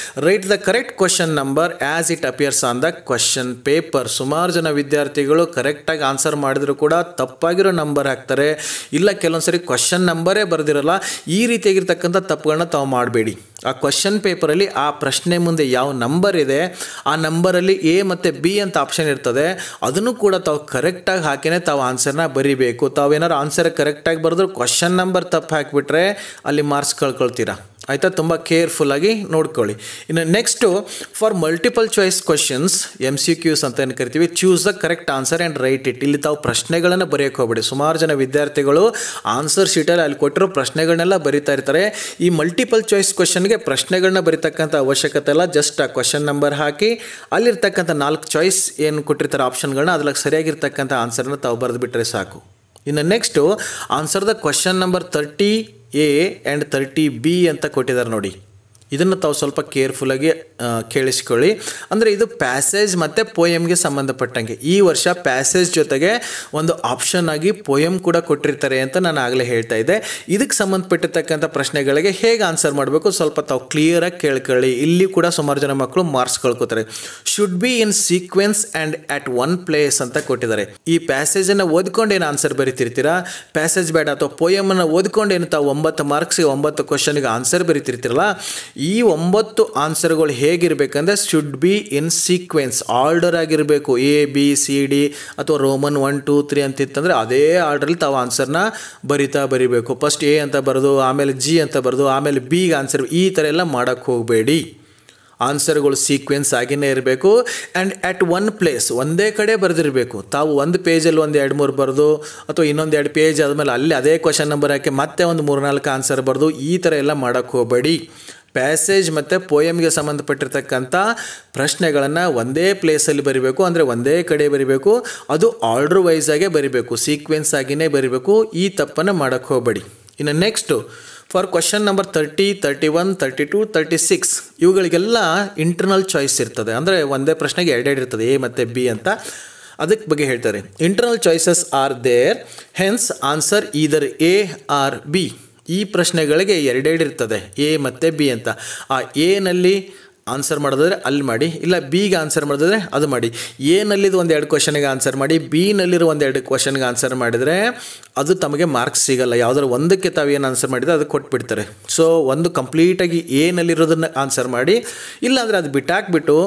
Right the correct question number as it appears on the question paper. ಸುಮಾರು ಜನ ವಿದ್ಯಾರ್ಥಿಗಳು ಕರೆಕ್ಟಾಗಿ ಆನ್ಸರ್ ಮಾಡಿದ್ರು ಕೂಡ ತಪ್ಪಾಗಿರೋ ನಂಬರ್ ಹಾಕ್ತಾರೆ, ಇಲ್ಲ ಕೆಲವೊಂದು ಸರಿ ಕ್ವಶನ್ ನಂಬರೇ ಬರೆದಿರಲ್ಲ. ಈ ರೀತಿಯಾಗಿರ್ತಕ್ಕಂಥ ತಪ್ಪುಗಳನ್ನ ತಾವು ಮಾಡಬೇಡಿ. ಆ ಕ್ವಶನ್ ಪೇಪರಲ್ಲಿ ಆ ಪ್ರಶ್ನೆ ಮುಂದೆ ಯಾವ ನಂಬರ್ ಇದೆ ಆ ನಂಬರಲ್ಲಿ ಎ ಮತ್ತು ಬಿ ಅಂತ ಆಪ್ಷನ್ ಇರ್ತದೆ, ಅದನ್ನು ಕೂಡ ತಾವು ಕರೆಕ್ಟಾಗಿ ಹಾಕಿನೇ ತಾವು ಆನ್ಸರ್ನ ಬರಿಬೇಕು. ತಾವೇನಾದ್ರು ಆನ್ಸರ್ ಕರೆಕ್ಟಾಗಿ ಬರೆದ್ರು ಕ್ವಶನ್ ನಂಬರ್ ತಪ್ಪು ಹಾಕಿಬಿಟ್ರೆ ಅಲ್ಲಿ ಮಾರ್ಕ್ಸ್ ಕಳ್ಕೊಳ್ತೀರಾ. ಆಯಿತಾ. ತುಂಬ ಕೇರ್ಫುಲ್ಲಾಗಿ ನೋಡ್ಕೊಳ್ಳಿ. ಇನ್ನು next for multiple choice questions MCQs ಅಂತ ಏನು ಕರಿತೀವಿ, choose the correct answer and right it. ಇಲ್ಲಿ ತಾವು ಪ್ರಶ್ನೆಗಳನ್ನು ಬರೆಯೋಕೆ ಹೋಗ್ಬೇಡಿ. ಸುಮಾರು ಜನ ವಿದ್ಯಾರ್ಥಿಗಳು ಆನ್ಸರ್ ಶೀಟಲ್ಲಿ ಅಲ್ಲಿ ಕೊಟ್ಟಿರೋ ಪ್ರಶ್ನೆಗಳನ್ನೆಲ್ಲ ಬರಿತಾ ಇರ್ತಾರೆ. ಈ ಮಲ್ಟಿಪಲ್ ಚಾಯ್ಸ್ ಕ್ವಶನ್ಗೆ ಪ್ರಶ್ನೆಗಳನ್ನ ಬರಿತಕ್ಕಂಥ ಅವಶ್ಯಕತೆ ಇಲ್ಲ. ಜಸ್ಟ್ ಆ ಕ್ವಶನ್ ನಂಬರ್ ಹಾಕಿ ಅಲ್ಲಿರ್ತಕ್ಕಂಥ 4 ಚಾಯ್ಸ್ ಏನು ಕೊಟ್ಟಿರ್ತಾರೆ ಆಪ್ಷನ್ಗಳನ್ನ ಅದ್ರಲ್ಲಿ ಸರಿಯಾಗಿರ್ತಕ್ಕಂಥ ಆನ್ಸರ್ನ ತಾವು ಬರೆದುಬಿಟ್ರೆ ಸಾಕು. ಇನ್ನು next answer the question number 30A and 30B ಅಂತ ಕೊಟ್ಟಿದ್ದಾರೆ ನೋಡಿ. ಇದನ್ನು ತಾವು ಸ್ವಲ್ಪ ಕೇರ್ಫುಲ್ಲಾಗಿ ಕೇಳಿಸ್ಕೊಳ್ಳಿ. ಅಂದರೆ ಇದು ಪ್ಯಾಸೇಜ್ ಮತ್ತು ಪೋಯಮ್ಗೆ ಸಂಬಂಧಪಟ್ಟಂಗೆ. ಈ ವರ್ಷ ಪ್ಯಾಸೇಜ್ ಜೊತೆಗೆ ಒಂದು ಆಪ್ಷನ್ ಆಗಿ ಪೋಯಮ್ ಕೂಡ ಕೊಟ್ಟಿರ್ತಾರೆ ಅಂತ ನಾನು ಆಗಲೇ ಹೇಳ್ತಾ ಇದ್ದೆ. ಇದಕ್ಕೆ ಸಂಬಂಧಪಟ್ಟಿರ್ತಕ್ಕಂಥ ಪ್ರಶ್ನೆಗಳಿಗೆ ಹೇಗೆ ಆನ್ಸರ್ ಮಾಡಬೇಕು ಸ್ವಲ್ಪ ತಾವು ಕ್ಲಿಯರಾಗಿ ಕೇಳ್ಕೊಳ್ಳಿ. ಇಲ್ಲಿ ಕೂಡ ಸುಮಾರು ಜನ ಮಕ್ಕಳು ಮಾರ್ಕ್ಸ್ ಕಳ್ಕೊತಾರೆ. Should be in sequence and at one place ಅಂತ ಕೊಟ್ಟಿದ್ದಾರೆ. ಈ ಪ್ಯಾಸೇಜನ್ನು ಓದ್ಕೊಂಡು ಏನು ಆನ್ಸರ್ ಬರಿತಿರ್ತೀರಾ, ಪ್ಯಾಸೇಜ್ ಬೇಡ ಅಥವಾ ಪೋಯಮನ್ನು ಓದ್ಕೊಂಡು ಏನು ತಾವು 9 ಮಾರ್ಕ್ಸ್ಗೆ 9 ಕ್ವಶನ್ಗೆ ಆನ್ಸರ್ ಬರಿತಿರ್ತೀರಲ್ಲ, ಈ 9 ಆನ್ಸರ್ಗಳು ಹೇಗಿರಬೇಕಂದ್ರೆ should be in sequence, order ಆಗಿರಬೇಕು. ABCD ಅಥವಾ ರೋಮನ್ 1 2 3 ಅಂತಿತ್ತಂದರೆ ಅದೇ ಆರ್ಡ್ರಲ್ಲಿ ತಾವು ಆನ್ಸರ್ನ ಬರಿಬೇಕು. ಫಸ್ಟ್ A ಅಂತ ಬರೆದು ಆಮೇಲೆ G ಅಂತ ಬರೆದು ಆಮೇಲೆ Bಗೆ ಆನ್ಸರ್, ಈ ಥರ ಎಲ್ಲ ಮಾಡೋಕ್ಕೆ ಹೋಗಬೇಡಿ. ಆನ್ಸರ್ಗಳು ಸೀಕ್ವೆನ್ಸ್ ಆಗಿನೇ ಇರಬೇಕು. ಆ್ಯಂಡ್ ಅಟ್ ಒನ್ ಪ್ಲೇಸ್, ಒಂದೇ ಕಡೆ ಬರೆದಿರಬೇಕು. ತಾವು ಒಂದು ಪೇಜಲ್ಲಿ ಒಂದು 2-3 ಬರೆದು ಅಥವಾ ಇನ್ನೊಂದು 2 ಪೇಜ್ ಆದಮೇಲೆ ಅಲ್ಲಿ ಅದೇ ಕ್ವಶನ್ ನಂಬರ್ ಹಾಕಿ ಮತ್ತೆ ಒಂದು 3-4 ಆನ್ಸರ್ ಬರೆದು ಈ ಥರ ಎಲ್ಲ ಮಾಡೋಕ್ಕೆ ಹೋಗಬೇಡಿ. ಪ್ಯಾಸೇಜ್ ಮತ್ತು ಪೋಯಮ್ಗೆ ಸಂಬಂಧಪಟ್ಟಿರ್ತಕ್ಕಂಥ ಪ್ರಶ್ನೆಗಳನ್ನು ಒಂದೇ ಪ್ಲೇಸಲ್ಲಿ ಬರಿಬೇಕು, ಅಂದರೆ ಒಂದೇ ಕಡೆ ಬರಿಬೇಕು. ಅದು ಆರ್ಡರ್ ವೈಸಾಗೇ ಬರಿಬೇಕು, ಸೀಕ್ವೆನ್ಸ್ ಆಗಿಯೇ ಬರಿಬೇಕು. ಈ ತಪ್ಪನ್ನು ಮಾಡೋಕ್ಕೆ ಹೋಗಬೇಡಿ. ಇನ್ನು ನೆಕ್ಸ್ಟು ಫಾರ್ ಕ್ವಶನ್ ನಂಬರ್ 30, 31, 32, 36 ಇವುಗಳಿಗೆಲ್ಲ ಇಂಟರ್ನಲ್ ಚಾಯ್ಸ್ ಇರ್ತದೆ. ಅಂದರೆ ಒಂದೇ ಪ್ರಶ್ನೆಗೆ 2 ಇರ್ತದೆ, A ಮತ್ತು B ಅಂತ. ಅದಕ್ಕೆ ಬಗ್ಗೆ ಹೇಳ್ತಾರೆ. Internal choices are there, hence answer either A or B. ಈ ಪ್ರಶ್ನೆಗಳಿಗೆ 2 ಇರ್ತದೆ, A ಮತ್ತು B ಅಂತ. ಆ ಎನಲ್ಲಿ ಆನ್ಸರ್ ಮಾಡೋದಾದರೆ ಅಲ್ಲಿ ಮಾಡಿ, ಇಲ್ಲ ಬಿಗೆ ಆನ್ಸರ್ ಮಾಡೋದಾದರೆ ಅದು ಮಾಡಿ. ಎನಲ್ಲಿದ್ದು 1-2 ಕ್ವಶನ್ಗೆ ಆನ್ಸರ್ ಮಾಡಿ, ಬಿನಲ್ಲಿರೋ 1-2 ಕ್ವಶನ್ಗೆ ಆನ್ಸರ್ ಮಾಡಿದರೆ ಅದು ತಮಗೆ ಮಾರ್ಕ್ಸ್ ಸಿಗಲ್ಲ. ಯಾವುದಾದ್ರು ಒಂದಕ್ಕೆ ತಾವು ಏನು ಆನ್ಸರ್ ಮಾಡಿದರೆ ಅದು ಕೊಟ್ಬಿಡ್ತಾರೆ. ಸೊ ಒಂದು ಕಂಪ್ಲೀಟಾಗಿ ಎನಲ್ಲಿರೋದನ್ನು ಆನ್ಸರ್ ಮಾಡಿ, ಇಲ್ಲಾಂದರೆ ಅದು ಬಿಟ್ಟಾಕ್ಬಿಟ್ಟು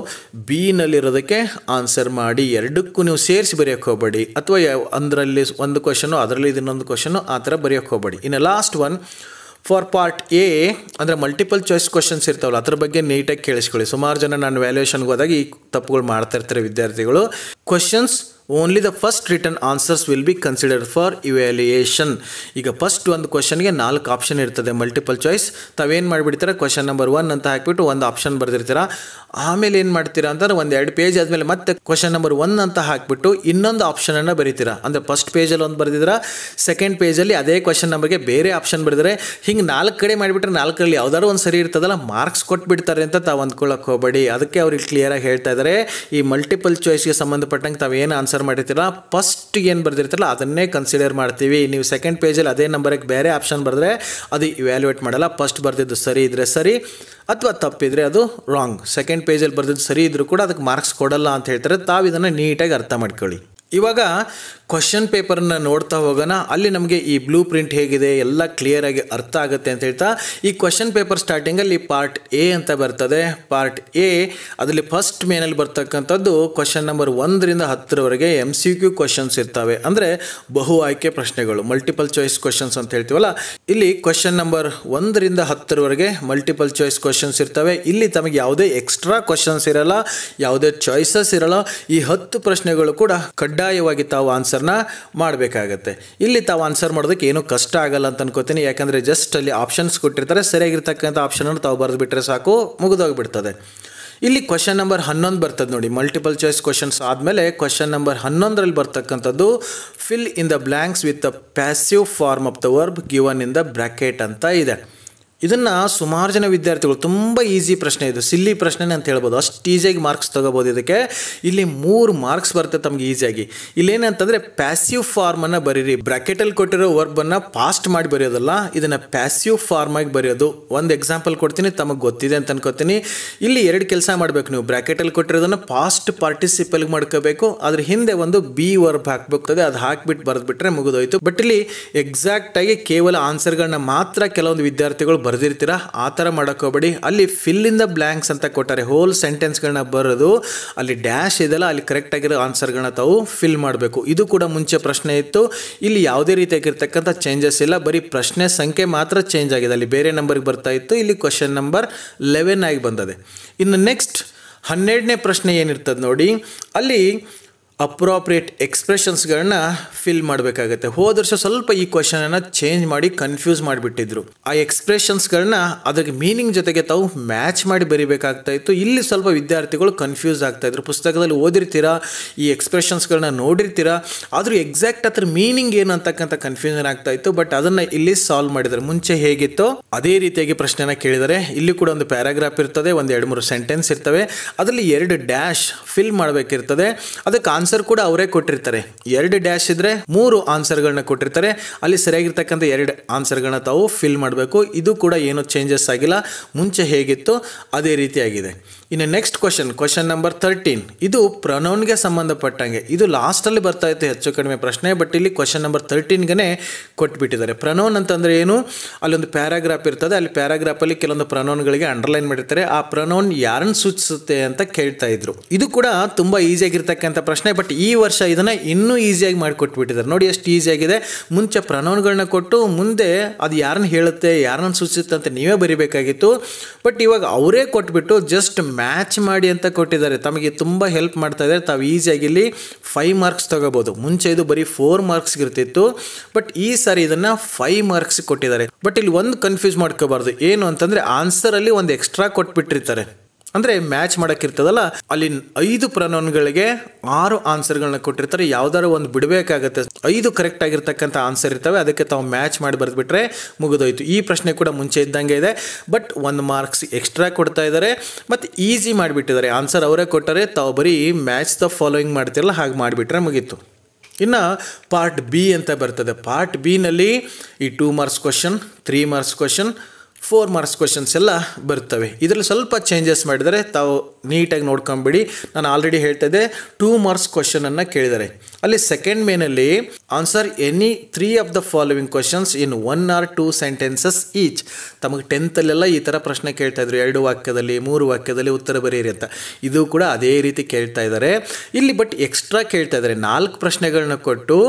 ಬಿನಲ್ಲಿರೋದಕ್ಕೆ ಆನ್ಸರ್ ಮಾಡಿ. ಎರಡಕ್ಕೂ ನೀವು ಸೇರಿಸಿ ಬರೆಯೋಕ್ಕೆ ಹೋಗಬೇಡಿ, ಅಥವಾ ಅದರಲ್ಲಿ ಒಂದು ಕ್ವಶನು ಅದರಲ್ಲಿ ಇನ್ನೊಂದು ಕ್ವಶನು ಆ ಥರ ಬರೆಯೋಕ್ಕೆ ಹೋಗಬೇಡಿ. ಇನ್ನು last one for part A ಅಂದರೆ ಮಲ್ಟಿಪಲ್ ಚಾಯ್ಸ್ ಕ್ವಶನ್ಸ್ ಇರ್ತಾವಲ್ಲ, ಅದ್ರ ಬಗ್ಗೆ ನೀಟಾಗಿ ಕೇಳಿಸ್ಕೊಳ್ಳಿ. ಸುಮಾರು ಜನ ನಾನು ವ್ಯಾಲ್ಯೂಯೇಷನ್ಗೆ ಹೋದಾಗ ಈ ತಪ್ಪುಗಳು ಮಾಡ್ತಾ ಇರ್ತಾರೆ ವಿದ್ಯಾರ್ಥಿಗಳು. Questions only the first return answers will be considered for evaluation. ಈಗ ಫಸ್ಟ್ ಒಂದು ಕ್ವಶನ್ಗೆ 4 ಆಪ್ಷನ್ ಇರ್ತದೆ ಮಲ್ಟಿಪಲ್ ಚಾಯ್ಸ್. ತಾವೇನು ಮಾಡಿಬಿಡ್ತೀರಾ, ಕ್ವಶನ್ ನಂಬರ್ 1 ಅಂತ ಹಾಕಿಬಿಟ್ಟು ಒಂದು ಆಪ್ಷನ್ ಬರೆದಿರ್ತೀರಾ. ಆಮೇಲೆ ಏನು ಮಾಡ್ತೀರಾ ಅಂತಂದ್ರೆ 1-2 ಪೇಜ್ ಆದಮೇಲೆ ಮತ್ತೆ ಕ್ವಶನ್ ನಂಬರ್ 1 ಅಂತ ಹಾಕಿಬಿಟ್ಟು ಇನ್ನೊಂದು ಆಪ್ಷನನ್ನು ಬರೀತೀರಾ. ಅಂದರೆ ಫಸ್ಟ್ ಪೇಜಲ್ಲಿ ಒಂದು ಬರೆದಿದ್ದೀರಾ, ಸೆಕೆಂಡ್ ಪೇಜಲ್ಲಿ ಅದೇ ಕ್ವಶನ್ ನಂಬರ್ಗೆ ಬೇರೆ ಆಪ್ಷನ್ ಬರೆದರೆ ಹಿಂಗೆ 4 ಕಡೆ ಮಾಡಿಬಿಟ್ರೆ 4ರಲ್ಲಿ ಯಾವ್ದಾದ್ರು ಒಂದು ಸರಿ ಇರ್ತದಲ್ಲ, ಮಾರ್ಕ್ಸ್ ಕೊಟ್ಬಿಡ್ತಾರೆ ಅಂತ ತಾವು ಅಂದ್ಕೊಳ್ಳೋಕೆ ಹೋಗಬೇಡಿ. ಅದಕ್ಕೆ ಅವ್ರಿಗೆ ಕ್ಲಿಯರಾಗಿ ಹೇಳ್ತಾ ಇದ್ದಾರೆ, ಈ ಮಲ್ಟಿಪಲ್ ಚಾಯ್ಸ್ಗೆ ಸಂಬಂಧಪಟ್ಟಂಗೆ ತಾವು ಏನು ಆನ್ಸರ್ ಮಾಡಿರ್ತೀರ ಫಸ್ಟ್ ಏನು ಬರೆದಿರ್ತೀರಲ್ಲ ಅದನ್ನೇ ಕನ್ಸಿಡರ್ ಮಾಡ್ತೀವಿ. ನೀವು ಸೆಕೆಂಡ್ ಪೇಜಲ್ಲಿ ಅದೇ ನಂಬರ್ಗೆ ಬೇರೆ ಆಪ್ಷನ್ ಬರೆದ್ರೆ ಅದು ಇವ್ಯಾಲ್ಯೂಯೇಟ್ ಮಾಡಲ್ಲ. ಫಸ್ಟ್ ಬರೆದಿದ್ದು ಸರಿ ಇದ್ದರೆ ಸರಿ ಅಥವಾ ತಪ್ಪಿದ್ರೆ ಅದು ರಾಂಗ್. ಸೆಕೆಂಡ್ ಪೇಜಲ್ಲಿ ಬರೆದಿದ್ದು ಸರಿ ಇದ್ದರೂ ಕೂಡ ಅದಕ್ಕೆ ಮಾರ್ಕ್ಸ್ ಕೊಡಲ್ಲ ಅಂತ ಹೇಳ್ತಾರೆ. ತಾವು ಇದನ್ನು ನೀಟಾಗಿ ಅರ್ಥ ಮಾಡ್ಕೊಳ್ಳಿ. ಇವಾಗ ಕ್ವಶನ್ ಪೇಪರನ್ನ ನೋಡ್ತಾ ಹೋಗೋಣ. ಅಲ್ಲಿ ನಮಗೆ ಈ ಬ್ಲೂ ಪ್ರಿಂಟ್ ಹೇಗಿದೆ ಎಲ್ಲ ಕ್ಲಿಯರಾಗಿ ಅರ್ಥ ಆಗುತ್ತೆ ಅಂತ ಹೇಳ್ತಾ, ಈ ಕ್ವಶನ್ ಪೇಪರ್ ಸ್ಟಾರ್ಟಿಂಗಲ್ಲಿ ಪಾರ್ಟ್ A ಅಂತ ಬರ್ತದೆ. ಪಾರ್ಟ್ A ಅದರಲ್ಲಿ ಫಸ್ಟ್ ಮೇನಲ್ಲಿ ಬರ್ತಕ್ಕಂಥದ್ದು ಕ್ವಶನ್ ನಂಬರ್ 1ರಿಂದ 10ರವರೆಗೆ MCQ ಕ್ವಶನ್ಸ್ ಇರ್ತವೆ. ಅಂದರೆ ಬಹು ಆಯ್ಕೆ ಪ್ರಶ್ನೆಗಳು, ಮಲ್ಟಿಪಲ್ ಚಾಯ್ಸ್ ಕ್ವಶನ್ಸ್ ಅಂತ ಹೇಳ್ತೀವಲ್ಲ. ಇಲ್ಲಿ ಕ್ವಶನ್ ನಂಬರ್ 1ರಿಂದ 10ರವರೆಗೆ ಮಲ್ಟಿಪಲ್ ಚಾಯ್ಸ್ ಕ್ವಶನ್ಸ್ ಇರ್ತವೆ. ಇಲ್ಲಿ ತಮಗೆ ಯಾವುದೇ ಎಕ್ಸ್ಟ್ರಾ ಕ್ವಶನ್ಸ್ ಇರಲ್ಲ, ಯಾವುದೇ ಚಾಯ್ಸಸ್ ಇರಲ್ಲ. ಈ 10 ಪ್ರಶ್ನೆಗಳು ಕೂಡ ಕಡ್ಡಾಯವಾಗಿ ತಾವು ಆನ್ಸರ್ನ ಮಾಡಬೇಕಾಗತ್ತೆ. ಇಲ್ಲಿ ತಾವು ಆನ್ಸರ್ ಮಾಡೋದಕ್ಕೆ ಏನೂ ಕಷ್ಟ ಆಗಲ್ಲ ಅಂತ ಅನ್ಕೋತೀನಿ. ಯಾಕಂದರೆ ಜಸ್ಟ್ ಅಲ್ಲಿ ಆಪ್ಷನ್ಸ್ ಕೊಟ್ಟಿರ್ತಾರೆ, ಸರಿಯಾಗಿರ್ತಕ್ಕಂಥ ಆಪ್ಷನನ್ನು ತಾವು ಬರೆದುಬಿಟ್ರೆ ಸಾಕು, ಮುಗಿದೋಗ್ಬಿಡ್ತದೆ. ಇಲ್ಲಿ ಕ್ವಶನ್ ನಂಬರ್ 11 ಬರ್ತದೆ ನೋಡಿ. ಮಲ್ಟಿಪಲ್ ಚಾಯ್ಸ್ ಕ್ವಶನ್ಸ್ ಆದಮೇಲೆ ಕ್ವಶನ್ ನಂಬರ್ 11ರಲ್ಲಿ ಬರ್ತಕ್ಕಂಥದ್ದು fill in the blanks with the passive form of the verb given in the bracket ಅಂತ ಇದೆ. ಇದನ್ನು ಸುಮಾರು ಜನ ವಿದ್ಯಾರ್ಥಿಗಳು ತುಂಬ ಈಸಿ ಪ್ರಶ್ನೆ, ಇದು ಸಿಲ್ಲಿ ಪ್ರಶ್ನೆ ಅಂತ ಹೇಳ್ಬೋದು, ಅಷ್ಟು ಈಸಿಯಾಗಿ ಮಾರ್ಕ್ಸ್ ತೊಗೋಬೋದು. ಇದಕ್ಕೆ ಇಲ್ಲಿ 3 ಮಾರ್ಕ್ಸ್ ಬರುತ್ತೆ ತಮಗೆ ಈಸಿಯಾಗಿ. ಇಲ್ಲೇನಂತಂದರೆ ಪ್ಯಾಸಿವ್ ಫಾರ್ಮನ್ನು ಬರೀರಿ. ಬ್ರ್ಯಾಕೆಟಲ್ಲಿ ಕೊಟ್ಟಿರೋ ವರ್ಬನ್ನು ಪಾಸ್ಟ್ ಮಾಡಿ ಬರೆಯೋದಲ್ಲ, ಇದನ್ನು ಪ್ಯಾಸಿವ್ ಫಾರ್ಮಾಗಿ ಬರೆಯೋದು. ಒಂದು ಎಕ್ಸಾಂಪಲ್ ಕೊಡ್ತೀನಿ, ತಮಗೆ ಗೊತ್ತಿದೆ ಅಂತ ಅನ್ಕೋತೀನಿ. ಇಲ್ಲಿ 2 ಕೆಲಸ ಮಾಡಬೇಕು ನೀವು. ಬ್ರ್ಯಾಕೆಟಲ್ಲಿ ಕೊಟ್ಟಿರೋದನ್ನು ಪಾಸ್ಟ್ ಪಾರ್ಟಿಸಿಪಲ್ಗೆ ಮಾಡ್ಕೋಬೇಕು, ಅದ್ರ ಹಿಂದೆ ಒಂದು ಬಿ ವರ್ಬ್ ಹಾಕಬೇಕಾಗ್ತದೆ, ಅದು ಹಾಕಿಬಿಟ್ಟು ಬರೆದ್ಬಿಟ್ರೆ ಮುಗಿದೋಯ್ತು. ಬಟ್ ಇಲ್ಲಿ ಎಕ್ಸಾಕ್ಟಾಗಿ ಕೇವಲ ಆನ್ಸರ್ಗಳನ್ನ ಮಾತ್ರ ಕೆಲವೊಂದು ವಿದ್ಯಾರ್ಥಿಗಳು ಬರೆದಿರ್ತೀರಾ ಆ ಥರ ಮಾಡೋಕ್ಕೋಗ್ಬೇಡಿ. ಅಲ್ಲಿ ಫಿಲ್ ಇನ್ ದ ಬ್ಲ್ಯಾಂಕ್ಸ್ ಅಂತ ಕೊಟ್ಟಾರೆ, ಹೋಲ್ ಸೆಂಟೆನ್ಸ್ಗಳನ್ನ ಬರೋದು ಅಲ್ಲಿ ಡ್ಯಾಶ್ ಇದೆಲ್ಲ ಅಲ್ಲಿ ಕರೆಕ್ಟಾಗಿರೋ ಆನ್ಸರ್ಗಳನ್ನ ತಾವು ಫಿಲ್ ಮಾಡಬೇಕು. ಇದು ಕೂಡ ಮುಂಚೆ ಪ್ರಶ್ನೆ ಇತ್ತು, ಇಲ್ಲಿ ಯಾವುದೇ ರೀತಿಯಾಗಿರ್ತಕ್ಕಂಥ ಚೇಂಜಸ್ ಇಲ್ಲ, ಬರೀ ಪ್ರಶ್ನೆ ಸಂಖ್ಯೆ ಮಾತ್ರ ಚೇಂಜ್ ಆಗಿದೆ. ಅಲ್ಲಿ ಬೇರೆ ನಂಬರ್ಗೆ ಬರ್ತಾ ಇತ್ತು, ಇಲ್ಲಿ ಕ್ವಶನ್ ನಂಬರ್ 11 ಆಗಿ ಬಂದದೆ. ಇನ್ನು ನೆಕ್ಸ್ಟ್ 12ನೇ ಪ್ರಶ್ನೆ ಏನಿರ್ತದೆ ನೋಡಿ, ಅಲ್ಲಿ ಅಪ್ರೋಪ್ರಿಯೇಟ್ ಎಕ್ಸ್ಪ್ರೆಷನ್ಸ್ಗಳನ್ನ ಫಿಲ್ ಮಾಡಬೇಕಾಗತ್ತೆ. ಹೋದ ವರ್ಷ ಸ್ವಲ್ಪ ಈ ಕ್ವಶನನ್ನು ಚೇಂಜ್ ಮಾಡಿ ಕನ್ಫ್ಯೂಸ್ ಮಾಡಿಬಿಟ್ಟಿದ್ರು. ಆ ಎಕ್ಸ್ಪ್ರೆಷನ್ಸ್ಗಳನ್ನ ಅದಕ್ಕೆ ಮೀನಿಂಗ್ ಜೊತೆಗೆ ತಾವು ಮ್ಯಾಚ್ ಮಾಡಿ ಬರಿಬೇಕಾಗ್ತಾ ಇತ್ತು. ಇಲ್ಲಿ ಸ್ವಲ್ಪ ವಿದ್ಯಾರ್ಥಿಗಳು ಕನ್ಫ್ಯೂಸ್ ಆಗ್ತಾಯಿದ್ರು. ಪುಸ್ತಕದಲ್ಲಿ ಓದಿರ್ತೀರಾ, ಈ ಎಕ್ಸ್ಪ್ರೆಷನ್ಸ್ಗಳನ್ನ ನೋಡಿರ್ತೀರಾ, ಆದರೂ ಎಕ್ಸಾಕ್ಟ್ ಅದ್ರ ಮೀನಿಂಗ್ ಏನು ಅಂತಕ್ಕಂಥ ಕನ್ಫ್ಯೂಷನ್ ಆಗ್ತಾ ಇತ್ತು. ಬಟ್ ಅದನ್ನು ಇಲ್ಲಿ ಸಾಲ್ವ್ ಮಾಡಿದ್ದಾರೆ. ಮುಂಚೆ ಹೇಗಿತ್ತೋ ಅದೇ ರೀತಿಯಾಗಿ ಪ್ರಶ್ನೆನ ಕೇಳಿದರೆ, ಇಲ್ಲಿ ಕೂಡ ಒಂದು ಪ್ಯಾರಾಗ್ರಾಫ್ ಇರ್ತದೆ, ಒಂದು 2-3 ಸೆಂಟೆನ್ಸ್ ಇರ್ತವೆ, ಅದರಲ್ಲಿ 2 ಡ್ಯಾಶ್ ಫಿಲ್ ಮಾಡಬೇಕಿರ್ತದೆ. ಅದಕ್ಕೆ ಆನ್ಸರ್ ಕೂಡ ಅವರೇ ಕೊಟ್ಟಿರ್ತಾರೆ. 2 ಡ್ಯಾಶ್ ಇದ್ರೆ 3 ಆನ್ಸರ್ಗಳನ್ನ ಕೊಟ್ಟಿರ್ತಾರೆ. ಅಲ್ಲಿ ಸರಿಯಾಗಿರ್ತಕ್ಕಂಥ 2 ಆನ್ಸರ್ಗಳನ್ನ ತಾವು ಫಿಲ್ ಮಾಡಬೇಕು. ಇದು ಕೂಡ ಏನು ಚೇಂಜಸ್ ಆಗಿಲ್ಲ, ಮುಂಚೆ ಹೇಗಿತ್ತು ಅದೇ ರೀತಿ ಆಗಿದೆ. ಇನ್ನು ನೆಕ್ಸ್ಟ್ ಕ್ವಶನ್ ನಂಬರ್ 13, ಇದು ಪ್ರೊನೌನ್ಗೆ ಸಂಬಂಧಪಟ್ಟಂಗೆ. ಇದು ಲಾಸ್ಟಲ್ಲಿ ಬರ್ತಾ ಇತ್ತು ಹೆಚ್ಚು ಕಡಿಮೆ ಪ್ರಶ್ನೆ, ಬಟ್ ಇಲ್ಲಿ ಕ್ವಶನ್ ನಂಬರ್ 13ಗೆ ಕೊಟ್ಬಿಟ್ಟಿದ್ದಾರೆ. ಪ್ರೊನೌನ್ ಅಂತಂದರೆ ಏನು, ಅಲ್ಲೊಂದು ಪ್ಯಾರಾಗ್ರಾಫ್ ಇರ್ತದೆ, ಅಲ್ಲಿ ಪ್ಯಾರಾಗ್ರಾಫಲ್ಲಿ ಕೆಲವೊಂದು ಪ್ರೊನೌನ್ಗಳಿಗೆ ಅಂಡರ್ಲೈನ್ ಮಾಡಿರ್ತಾರೆ. ಆ ಪ್ರೊನೌನ್ ಯಾರನ್ನು ಸೂಚಿಸುತ್ತೆ ಅಂತ ಕೇಳ್ತಾ ಇದ್ರು. ಇದು ಕೂಡ ತುಂಬ ಈಸಿಯಾಗಿರ್ತಕ್ಕಂಥ ಪ್ರಶ್ನೆ, ಬಟ್ ಈ ವರ್ಷ ಇದನ್ನು ಇನ್ನೂ ಈಸಿಯಾಗಿ ಮಾಡಿಕೊಟ್ಬಿಟ್ಟಿದ್ದಾರೆ. ನೋಡಿ ಎಷ್ಟು ಈಸಿಯಾಗಿದೆ. ಮುಂಚೆ ಪ್ರೊನೌನ್ಗಳನ್ನ ಕೊಟ್ಟು ಮುಂದೆ ಅದು ಯಾರನ್ನ ಹೇಳುತ್ತೆ, ಯಾರನ್ನ ಸೂಚಿಸುತ್ತೆ ಅಂತ ನೀವೇ ಬರಿಬೇಕಾಗಿತ್ತು. ಬಟ್ ಇವಾಗ ಅವರೇ ಕೊಟ್ಬಿಟ್ಟು ಜಸ್ಟ್ ಮ್ಯಾಚ್ ಮಾಡಿ ಅಂತ ಕೊಟ್ಟಿದ್ದಾರೆ. ತಮಗೆ ತುಂಬ ಹೆಲ್ಪ್ ಮಾಡ್ತಾ ಇದ್ದಾರೆ. ತಾವು ಈಸಿಯಾಗಿ ಇಲ್ಲಿ 5 ಮಾರ್ಕ್ಸ್ ತಗೋಬೋದು. ಮುಂಚೆ ಇದು ಬರೀ 4 ಮಾರ್ಕ್ಸ್ ಇರ್ತಿತ್ತು, ಬಟ್ ಈ ಸಾರಿ ಇದನ್ನು 5 ಮಾರ್ಕ್ಸ್ ಕೊಟ್ಟಿದ್ದಾರೆ. ಬಟ್ ಇಲ್ಲಿ ಒಂದು ಕನ್ಫ್ಯೂಸ್ ಮಾಡ್ಕೋಬಾರ್ದು, ಏನು ಅಂತಂದರೆ ಆನ್ಸರಲ್ಲಿ ಒಂದು ಎಕ್ಸ್ಟ್ರಾ ಕೊಟ್ಬಿಟ್ಟಿರ್ತಾರೆ. ಅಂದರೆ ಮ್ಯಾಚ್ ಮಾಡೋಕ್ಕಿರ್ತದಲ್ಲ, ಅಲ್ಲಿ 5 ಪ್ರೊನೌನ್ಗಳಿಗೆ 6 ಆನ್ಸರ್ಗಳನ್ನ ಕೊಟ್ಟಿರ್ತಾರೆ. ಯಾವ್ದಾದ್ರು ಒಂದು ಬಿಡಬೇಕಾಗತ್ತೆ. 5 ಕರೆಕ್ಟ್ ಆಗಿರ್ತಕ್ಕಂಥ ಆನ್ಸರ್ ಇರ್ತವೆ, ಅದಕ್ಕೆ ತಾವು ಮ್ಯಾಚ್ ಮಾಡಿ ಬರೆದ್ಬಿಟ್ರೆ ಮುಗಿದೋಯ್ತು. ಈ ಪ್ರಶ್ನೆ ಕೂಡ ಮುಂಚೆ ಇದ್ದಂಗೆ ಇದೆ, ಬಟ್ 1 ಮಾರ್ಕ್ಸ್ ಎಕ್ಸ್ಟ್ರಾ ಕೊಡ್ತಾ ಇದ್ದಾರೆ ಮತ್ತು ಈಸಿ ಮಾಡಿಬಿಟ್ಟಿದ್ದಾರೆ. ಆನ್ಸರ್ ಅವರೇ ಕೊಟ್ಟರೆ, ತಾವು ಬರೀ ಮ್ಯಾಚ್ ದ ಫಾಲೋಯಿಂಗ್ ಮಾಡ್ತಿರಲ್ಲ, ಹಾಗೆ ಮಾಡಿಬಿಟ್ರೆ ಮುಗೀತು. ಇನ್ನು ಪಾರ್ಟ್ ಬಿ ಅಂತ ಬರ್ತದೆ. ಪಾರ್ಟ್ ಬಿನಲ್ಲಿ ಈ 2 marks question, 3 marks question, 4 marks questions ಎಲ್ಲ ಬರ್ತವೆ. ಇದರಲ್ಲಿ ಸ್ವಲ್ಪ ಚೇಂಜಸ್ ಮಾಡಿದರೆ ತಾವು ನೀಟಾಗಿ ನೋಡ್ಕೊಂಬಿಡಿ. ನಾನು ಆಲ್ರೆಡಿ ಹೇಳ್ತಾ ಇದ್ದೆ, 2 ಮಾರ್ಕ್ಸ್ ಕ್ವಶನನ್ನು ಕೇಳಿದ್ದಾರೆ. ಅಲ್ಲಿ ಸೆಕೆಂಡ್ ಮೇನಲ್ಲಿ answer any 3 of the following questions in 1 or 2 sentences each. ತಮಗೆ 10th ಈ ಥರ ಪ್ರಶ್ನೆ ಕೇಳ್ತಾ ಇದ್ರು, 2 ವಾಕ್ಯದಲ್ಲಿ 3 ವಾಕ್ಯದಲ್ಲಿ ಉತ್ತರ ಬರೀರಿ ಅಂತ. ಇದು ಕೂಡ ಅದೇ ರೀತಿ ಕೇಳ್ತಾ ಇದ್ದಾರೆ ಇಲ್ಲಿ. ಬಟ್ ಎಕ್ಸ್ಟ್ರಾ ಕೇಳ್ತಾ ಇದ್ದಾರೆ. 4 ಪ್ರಶ್ನೆಗಳನ್ನ ಕೊಟ್ಟು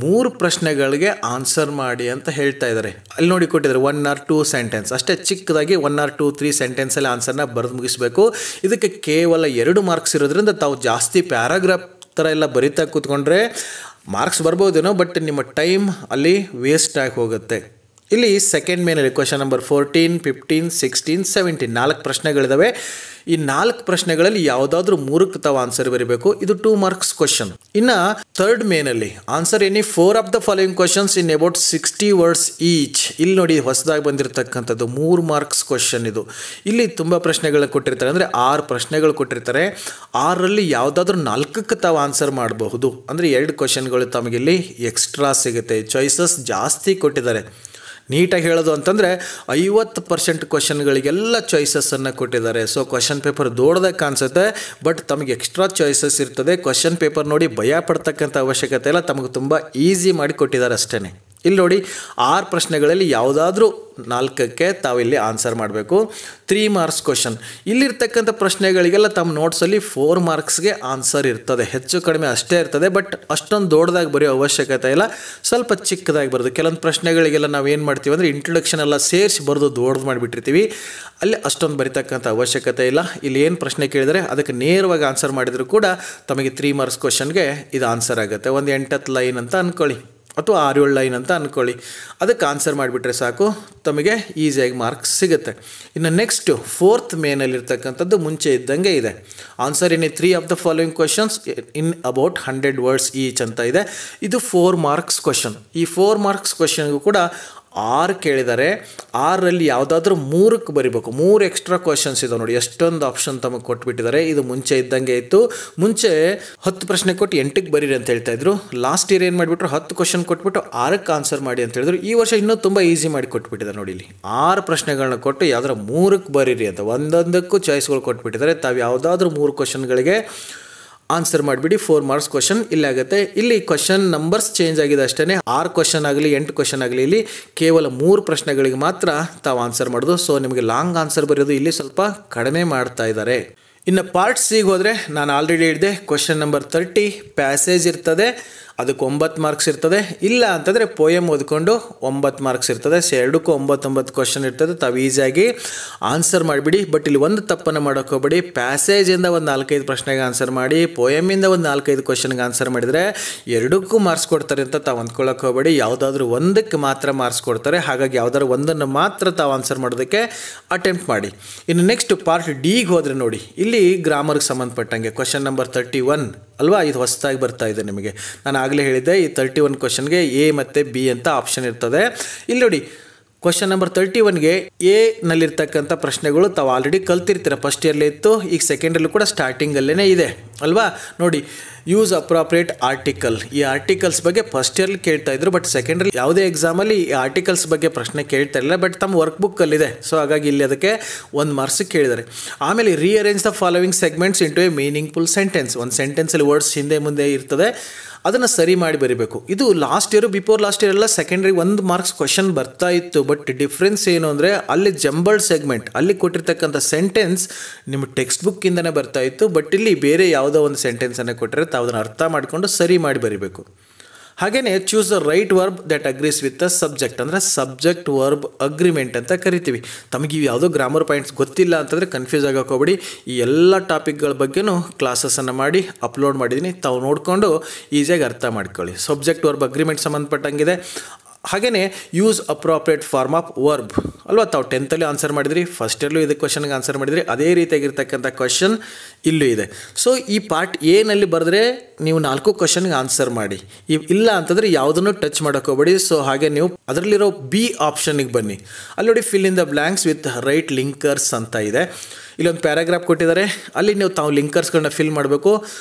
3 ಪ್ರಶ್ನೆಗಳಿಗೆ ಆನ್ಸರ್ ಮಾಡಿ ಅಂತ ಹೇಳ್ತಾ ಇದ್ದಾರೆ. ಅಲ್ಲಿ ನೋಡಿ ಕೊಟ್ಟಿದ್ದಾರೆ 1 or 2 ಸೆಂಟೆನ್ಸ್, ಅಷ್ಟೇ ಚಿಕ್ಕದಾಗಿ 1 or 2, 3 ಸೆಂಟೆನ್ಸಲ್ಲಿ ಆನ್ಸರ್ನ ಬರೆದು ಮುಗಿಸ್ಬೇಕು. ಇದಕ್ಕೆ ಕೇವಲ 2 ಮಾರ್ಕ್ಸ್ ಇರೋದ್ರಿಂದ ತಾವು ಜಾಸ್ತಿ ಪ್ಯಾರಾಗ್ರಾಫ್ ಥರ ಎಲ್ಲ ಬರಿತಾ ಕೂತ್ಕೊಂಡ್ರೆ ಮಾರ್ಕ್ಸ್ ಬರ್ಬೋದೇನೋ, ಬಟ್ ನಿಮ್ಮ ಟೈಮ್ ಅಲ್ಲಿ ವೇಸ್ಟ್ ಆಗಿ ಹೋಗುತ್ತೆ. ಇಲ್ಲಿ ಸೆಕೆಂಡ್ ಮೇನಲ್ಲಿ ಕ್ವಶನ್ ನಂಬರ್ 14, 15, 16, 17 4 ಪ್ರಶ್ನೆಗಳಿದ್ದಾವೆ. ಈ 4 ಪ್ರಶ್ನೆಗಳಲ್ಲಿ ಯಾವುದಾದ್ರೂ 3ಕ್ಕೆ ತಾವು ಆನ್ಸರ್ ಬರೀಬೇಕು. ಇದು 2 ಮಾರ್ಕ್ಸ್ ಕ್ವಶನ್. ಇನ್ನು ಥರ್ಡ್ ಮೇನಲ್ಲಿ answer any 4 of the following questions in about 60 words each. ಇಲ್ಲಿ ನೋಡಿ ಹೊಸದಾಗಿ ಬಂದಿರತಕ್ಕಂಥದ್ದು 3 ಮಾರ್ಕ್ಸ್ ಕ್ವಶನ್. ಇದು ಇಲ್ಲಿ ತುಂಬ ಪ್ರಶ್ನೆಗಳನ್ನ ಕೊಟ್ಟಿರ್ತಾರೆ, ಅಂದರೆ 6 ಪ್ರಶ್ನೆಗಳು ಕೊಟ್ಟಿರ್ತಾರೆ. 6ರಲ್ಲಿ ಯಾವುದಾದ್ರೂ 4ಕ್ಕೆ ತಾವು ಆನ್ಸರ್ ಮಾಡಬಹುದು. ಅಂದರೆ 2 ಕ್ವಶನ್ಗಳು ತಮಗಿಲ್ಲಿ ಎಕ್ಸ್ಟ್ರಾ ಸಿಗುತ್ತೆ. ಚಾಯ್ಸಸ್ ಜಾಸ್ತಿ ಕೊಟ್ಟಿದ್ದಾರೆ. ನೀಟಾಗಿ ಹೇಳೋದು ಅಂತಂದರೆ 50% ಕ್ವಶನ್ಗಳಿಗೆಲ್ಲ ಚಾಯ್ಸಸ್ಸನ್ನು ಕೊಟ್ಟಿದ್ದಾರೆ. ಸೊ ಕ್ವಶನ್ ಪೇಪರ್ ದೊಡ್ಡದಾಗಿ ಕಾಣಿಸುತ್ತೆ, ಬಟ್ ತಮಗೆ ಎಕ್ಸ್ಟ್ರಾ ಚಾಯ್ಸಸ್ ಇರ್ತದೆ. ಕ್ವಶನ್ ಪೇಪರ್ ನೋಡಿ ಭಯ ಪಡ್ತಕ್ಕಂಥ ಅವಶ್ಯಕತೆ ಇಲ್ಲ, ತಮಗೆ ತುಂಬ ಈಸಿ ಮಾಡಿ ಕೊಟ್ಟಿದ್ದಾರೆ ಅಷ್ಟೇ. ಇಲ್ಲಿ ನೋಡಿ 6 ಪ್ರಶ್ನೆಗಳಲ್ಲಿ ಯಾವುದಾದ್ರೂ 4ಕ್ಕೆ ತಾವಿಲ್ಲಿ ಆನ್ಸರ್ ಮಾಡಬೇಕು. 3 ಮಾರ್ಕ್ಸ್ ಕ್ವಶನ್. ಇಲ್ಲಿರ್ತಕ್ಕಂಥ ಪ್ರಶ್ನೆಗಳಿಗೆಲ್ಲ ತಮ್ಮ ನೋಟ್ಸಲ್ಲಿ 4 ಮಾರ್ಕ್ಸ್ಗೆ ಆನ್ಸರ್ ಇರ್ತದೆ, ಹೆಚ್ಚು ಕಡಿಮೆ ಅಷ್ಟೇ ಇರ್ತದೆ. ಬಟ್ ಅಷ್ಟೊಂದು ದೊಡ್ಡದಾಗಿ ಬರೆಯೋ ಅವಶ್ಯಕತೆ ಇಲ್ಲ, ಸ್ವಲ್ಪ ಚಿಕ್ಕದಾಗಿ ಬರೋದು. ಕೆಲವೊಂದು ಪ್ರಶ್ನೆಗಳಿಗೆಲ್ಲ ನಾವು ಏನು ಮಾಡ್ತೀವಿ ಅಂದರೆ ಇಂಟ್ರೊಡಕ್ಷನ್ ಎಲ್ಲ ಸೇರಿಸಿ ಬರೆದು ದೊಡ್ಡದು ಮಾಡಿಬಿಟ್ಟಿರ್ತೀವಿ, ಅಲ್ಲಿ ಅಷ್ಟೊಂದು ಬರೀತಕ್ಕಂಥ ಅವಶ್ಯಕತೆ ಇಲ್ಲ. ಇಲ್ಲಿ ಏನು ಪ್ರಶ್ನೆ ಕೇಳಿದರೆ ಅದಕ್ಕೆ ನೇರವಾಗಿ ಆನ್ಸರ್ ಮಾಡಿದರೂ ಕೂಡ ತಮಗೆ 3 ಮಾರ್ಕ್ಸ್ ಕ್ವಶನ್ಗೆ ಇದು ಆನ್ಸರ್ ಆಗುತ್ತೆ. ಒಂದು 8-10 ಲೈನ್ ಅಂತ ಅಂದ್ಕೊಳ್ಳಿ, ಅಥವಾ 6-7 ಲೈನ್ ಅಂತ ಅಂದ್ಕೊಳ್ಳಿ. ಅದಕ್ಕೆ ಆನ್ಸರ್ ಮಾಡಿಬಿಟ್ರೆ ಸಾಕು, ತಮಗೆ ಈಸಿಯಾಗಿ ಮಾರ್ಕ್ಸ್ ಸಿಗುತ್ತೆ. ಇನ್ನು ನೆಕ್ಸ್ಟ್ 4th ಮೇನಲ್ಲಿರ್ತಕ್ಕಂಥದ್ದು ಮುಂಚೆ ಇದ್ದಂಗೆ ಇದೆ. Answer in 3 of the following questions in about 100 words each ಅಂತ ಇದೆ. ಇದು 4 ಮಾರ್ಕ್ಸ್ ಕ್ವಶನ್. ಈ 4 ಮಾರ್ಕ್ಸ್ ಕ್ವಶನ್ಗೂ ಕೂಡ 6 ಕೇಳಿದ್ದಾರೆ. 6ರಲ್ಲಿ ಯಾವುದಾದ್ರೂ 3ಕ್ಕೆ ಬರಿಬೇಕು. 3 ಎಕ್ಸ್ಟ್ರಾ ಕ್ವಶನ್ಸ್ ಇದಾವೆ ನೋಡಿ, ಎಷ್ಟೊಂದು ಆಪ್ಷನ್ ತಮಗೆ ಕೊಟ್ಬಿಟ್ಟಿದ್ದಾರೆ. ಇದು ಮುಂಚೆ ಇದ್ದಂಗೆ ಇತ್ತು. ಮುಂಚೆ 10 ಪ್ರಶ್ನೆ ಕೊಟ್ಟು 8ಕ್ಕೆ ಬರೀರಿ ಅಂತ ಹೇಳ್ತಾ ಇದ್ರು. ಲಾಸ್ಟ್ ಇಯರ್ ಏನು ಮಾಡಿಬಿಟ್ರು, 10 ಕ್ವಶನ್ ಕೊಟ್ಬಿಟ್ಟು 6ಕ್ಕೆ ಆನ್ಸರ್ ಮಾಡಿ ಅಂತ ಹೇಳಿದ್ರು. ಈ ವರ್ಷ ಇನ್ನೂ ತುಂಬ ಈಸಿ ಮಾಡಿ ಕೊಟ್ಬಿಟ್ಟಿದ್ದಾರೆ ನೋಡಿ. ಇಲ್ಲಿ 6 ಪ್ರಶ್ನೆಗಳನ್ನ ಕೊಟ್ಟು ಯಾವ್ದಾರ 3ಕ್ಕೆ ಬರೀರಿ ಅಂತ ಒಂದೊಂದಕ್ಕೂ ಚಾಯ್ಸ್ಗಳು ಕೊಟ್ಬಿಟ್ಟಿದ್ದಾರೆ. ತಾವು ಯಾವುದಾದ್ರೂ 3 ಕ್ವಶನ್ಗಳಿಗೆ ಆನ್ಸರ್ ಮಾಡಿಬಿಡಿ. 4 ಮಾರ್ಕ್ಸ್ ಕ್ವಶನ್ ಇಲ್ಲಿ ಆಗುತ್ತೆ. ಇಲ್ಲಿ ಕ್ವಶನ್ ನಂಬರ್ಸ್ ಚೇಂಜ್ ಆಗಿದೆ ಅಷ್ಟೇ. 6 ಕ್ವಶನ್ ಆಗಲಿ 8 ಕ್ವಶನ್ ಆಗಲಿ ಇಲ್ಲಿ ಕೇವಲ 3 ಪ್ರಶ್ನೆಗಳಿಗೆ ಮಾತ್ರ ತಾವು ಆನ್ಸರ್ ಮಾಡೋದು. ಸೊ ನಿಮಗೆ ಲಾಂಗ್ ಆನ್ಸರ್ ಬರೆಯೋದು ಇಲ್ಲಿ ಸ್ವಲ್ಪ ಕಡಿಮೆ ಮಾಡ್ತಾ ಇದ್ದಾರೆ. ಇನ್ನು ಪಾರ್ಟ್ ಸಿಗೆ ಹೋದರೆ ನಾನು ಆಲ್ರೆಡಿ ಹೇಳಿದೆ, ಕ್ವಶನ್ ನಂಬರ್ 30 ಪ್ಯಾಸೇಜ್ ಇರ್ತದೆ, ಅದಕ್ಕೆ 9 ಮಾರ್ಕ್ಸ್ ಇರ್ತದೆ. ಇಲ್ಲ ಅಂತಂದರೆ ಪೋಯಮ್ ಓದ್ಕೊಂಡು 9 ಮಾರ್ಕ್ಸ್ ಇರ್ತದೆ. ಸೊ ಎರಡಕ್ಕೂ 9 ಕ್ವಶನ್ ಇರ್ತದೆ. ತಾವು ಈಸಿಯಾಗಿ ಆನ್ಸರ್ ಮಾಡಿಬಿಡಿ. ಬಟ್ ಇಲ್ಲಿ ಒಂದು ತಪ್ಪನ್ನು ಮಾಡೋಕೆ ಹೋಗಬೇಡಿ. ಪ್ಯಾಸೇಜಿಂದ ಒಂದು 4-5 ಪ್ರಶ್ನೆಗೆ ಆನ್ಸರ್ ಮಾಡಿ, ಪೋಯಮಿಂದ ಒಂದು 4-5 ಕ್ವಶನ್ಗೆ ಆನ್ಸರ್ ಮಾಡಿದರೆ ಎರಡಕ್ಕೂ ಮಾರ್ಕ್ಸ್ ಕೊಡ್ತಾರೆ ಅಂತ ತಾವು ಅಂದ್ಕೊಳ್ಳೋಕೆ ಹೋಗಬೇಡಿ. ಯಾವುದಾದ್ರೂ ಒಂದಕ್ಕೆ ಮಾತ್ರ ಮಾರ್ಕ್ಸ್ ಕೊಡ್ತಾರೆ. ಹಾಗಾಗಿ ಯಾವುದಾದ್ರು ಒಂದನ್ನು ಮಾತ್ರ ತಾವು ಆನ್ಸರ್ ಮಾಡೋದಕ್ಕೆ ಅಟೆಂಪ್ಟ್ ಮಾಡಿ. ಇನ್ನು ನೆಕ್ಸ್ಟ್ ಪಾರ್ಟ್ ಡಿಗೆ ಹೋದರೆ ನೋಡಿ, ಇಲ್ಲಿ ಗ್ರಾಮರ್ಗೆ ಸಂಬಂಧಪಟ್ಟಂಗೆ ಕ್ವಶನ್ ನಂಬರ್ 31 ಅಲ್ವಾ, ಇದು ಹೊಸದಾಗಿ ಬರ್ತಾ ಇದೆ ನಿಮಗೆ. ನಾನು ಆಗಲೇ ಹೇಳಿದ್ದೆ ಈ 31 ಕ್ವಶನ್ಗೆ ಎ ಮತ್ತು ಬಿ ಅಂತ ಆಪ್ಷನ್ ಇರ್ತದೆ. ಇಲ್ಲಿ ನೋಡಿ ಕ್ವಶನ್ ನಂಬರ್ 31ಗೆ ಎ ನಲ್ಲಿರ್ತಕ್ಕಂಥ ಪ್ರಶ್ನೆಗಳು ತಾವು ಆಲ್ರೆಡಿ ಕಲ್ತಿರ್ತೀರ. ಫಸ್ಟ್ ಇಯರ್ಲೇ ಇತ್ತು, ಈಗ ಸೆಕೆಂಡ್ ಇಯರ್ಲೂ ಕೂಡ ಸ್ಟಾರ್ಟಿಂಗಲ್ಲೇ ಇದೆ ಅಲ್ವಾ. ನೋಡಿ, ಯೂಸ್ ಅಪ್ರಾಪ್ರಿಯೇಟ್ ಆರ್ಟಿಕಲ್, ಈ ಆರ್ಟಿಕಲ್ಸ್ ಬಗ್ಗೆ ಫಸ್ಟ್ ಇಯರ್ಲಿ ಕೇಳ್ತಾ ಇದ್ರು. ಬಟ್ ಸೆಕೆಂಡ್ ಇಯರ್ ಯಾವುದೇ ಎಕ್ಸಾಮಲ್ಲಿ ಈ ಆರ್ಟಿಕಲ್ಸ್ ಬಗ್ಗೆ ಪ್ರಶ್ನೆ ಕೇಳ್ತಾ ಇಲ್ಲ. ಬಟ್ ತಮ್ಮ ವರ್ಕ್ ಬುಕ್ಕಲ್ಲಿದೆ. ಸೊ ಹಾಗಾಗಿ ಇಲ್ಲಿ ಅದಕ್ಕೆ 1 ಮಾರ್ಕ್ಸ್ ಕೇಳಿದ್ದಾರೆ. ಆಮೇಲೆ rearrange the following segments into A meaningful sentence. ಒಂದು ಸೆಂಟೆನ್ಸಲ್ಲಿ ವರ್ಡ್ಸ್ ಹಿಂದೆ ಮುಂದೆ ಇರ್ತದೆ, ಅದನ್ನು ಸರಿ ಮಾಡಿ ಬರೀಬೇಕು. ಇದು last year before last year ಎಲ್ಲ ಸೆಕೆಂಡ್ರಿಗೆ 1 ಮಾರ್ಕ್ಸ್ ಕ್ವಶನ್ ಬರ್ತಾ ಇತ್ತು. ಬಟ್ ಡಿಫ್ರೆನ್ಸ್ ಏನು ಅಂದರೆ ಅಲ್ಲಿ ಜಂಬಲ್ಡ್ ಸೆಗ್ಮೆಂಟ್, ಅಲ್ಲಿ ಕೊಟ್ಟಿರ್ತಕ್ಕಂಥ ಸೆಂಟೆನ್ಸ್ ನಿಮ್ಮ ಟೆಕ್ಸ್ಟ್ ಬುಕ್ಕಿಂದನೇ ಬರ್ತಾ ಇತ್ತು. ಬಟ್ ಇಲ್ಲಿ ಬೇರೆ ಯಾವುದೋ ಒಂದು ಸೆಂಟೆನ್ಸನ್ನು ಕೊಟ್ಟರೆ ತಾವು ಅದನ್ನು ಅರ್ಥ ಮಾಡಿಕೊಂಡು ಸರಿ ಮಾಡಿ ಬರೀಬೇಕು. ಹಾಗೆಯೇ choose the right verb that agrees with the subject, ಅಂದರೆ ಸಬ್ಜೆಕ್ಟ್ ವರ್ಬ್ ಅಗ್ರಿಮೆಂಟ್ ಅಂತ ಕರಿತೀವಿ. ತಮಗೆ ಇವು ಯಾವುದೋ ಗ್ರಾಮರ್ ಪಾಯಿಂಟ್ಸ್ ಗೊತ್ತಿಲ್ಲ ಅಂತಂದರೆ ಕನ್ಫ್ಯೂಸ್ ಆಗೋಕೆ ಹೋಗಬೇಡಿ. ಈ ಎಲ್ಲ ಟಾಪಿಕ್ಗಳ ಬಗ್ಗೆನೂ ಕ್ಲಾಸಸನ್ನು ಮಾಡಿ ಅಪ್ಲೋಡ್ ಮಾಡಿದ್ದೀನಿ. ತಾವು ನೋಡಿಕೊಂಡು ಈಸಿಯಾಗಿ ಅರ್ಥ ಮಾಡ್ಕೊಳ್ಳಿ. ಸಬ್ಜೆಕ್ಟ್ ವರ್ಬ್ ಅಗ್ರಿಮೆಂಟ್ ಸಂಬಂಧಪಟ್ಟಂಗಿದೆ. ಹಾಗೆಯೇ use appropriate form of verb ಅಲ್ವಾ, ತಾವು 10th ಆನ್ಸರ್ ಮಾಡಿದ್ರಿ, ಫಸ್ಟ್ ಇಯರ್ಲೂ ಇದಕ್ಕೆ ಕ್ವಶನ್ಗೆ ಆನ್ಸರ್ ಮಾಡಿದ್ರಿ. ಅದೇ ರೀತಿಯಾಗಿರ್ತಕ್ಕಂಥ ಕ್ವಶನ್ ಇಲ್ಲೂ ಇದೆ. ಸೊ ಈ ಪಾರ್ಟ್ ಎನಲ್ಲಿ ಬರೆದ್ರೆ ನೀವು 4 ಕ್ವಶನ್ಗೆ ಆನ್ಸರ್ ಮಾಡಿ. ಇಲ್ಲ ಅಂತಂದರೆ ಯಾವುದನ್ನು ಟಚ್ ಮಾಡೋಕೆ ಹೋಗಬೇಡಿ. ಸೊ ಹಾಗೆ ನೀವು ಅದರಲ್ಲಿರೋ ಬಿ ಆಪ್ಷನ್ಗೆ ಬನ್ನಿ. ಅಲ್ಲಿ ನೋಡಿ, fill in the blanks with right linkers ಅಂತ ಇದೆ. ಇಲ್ಲೊಂದು ಪ್ಯಾರಾಗ್ರಾಫ್ ಕೊಟ್ಟಿದ್ದಾರೆ, ಅಲ್ಲಿ ನೀವು ತಾವು ಲಿಂಕರ್ಸ್ಗಳನ್ನ ಫಿಲ್ ಮಾಡಬೇಕು.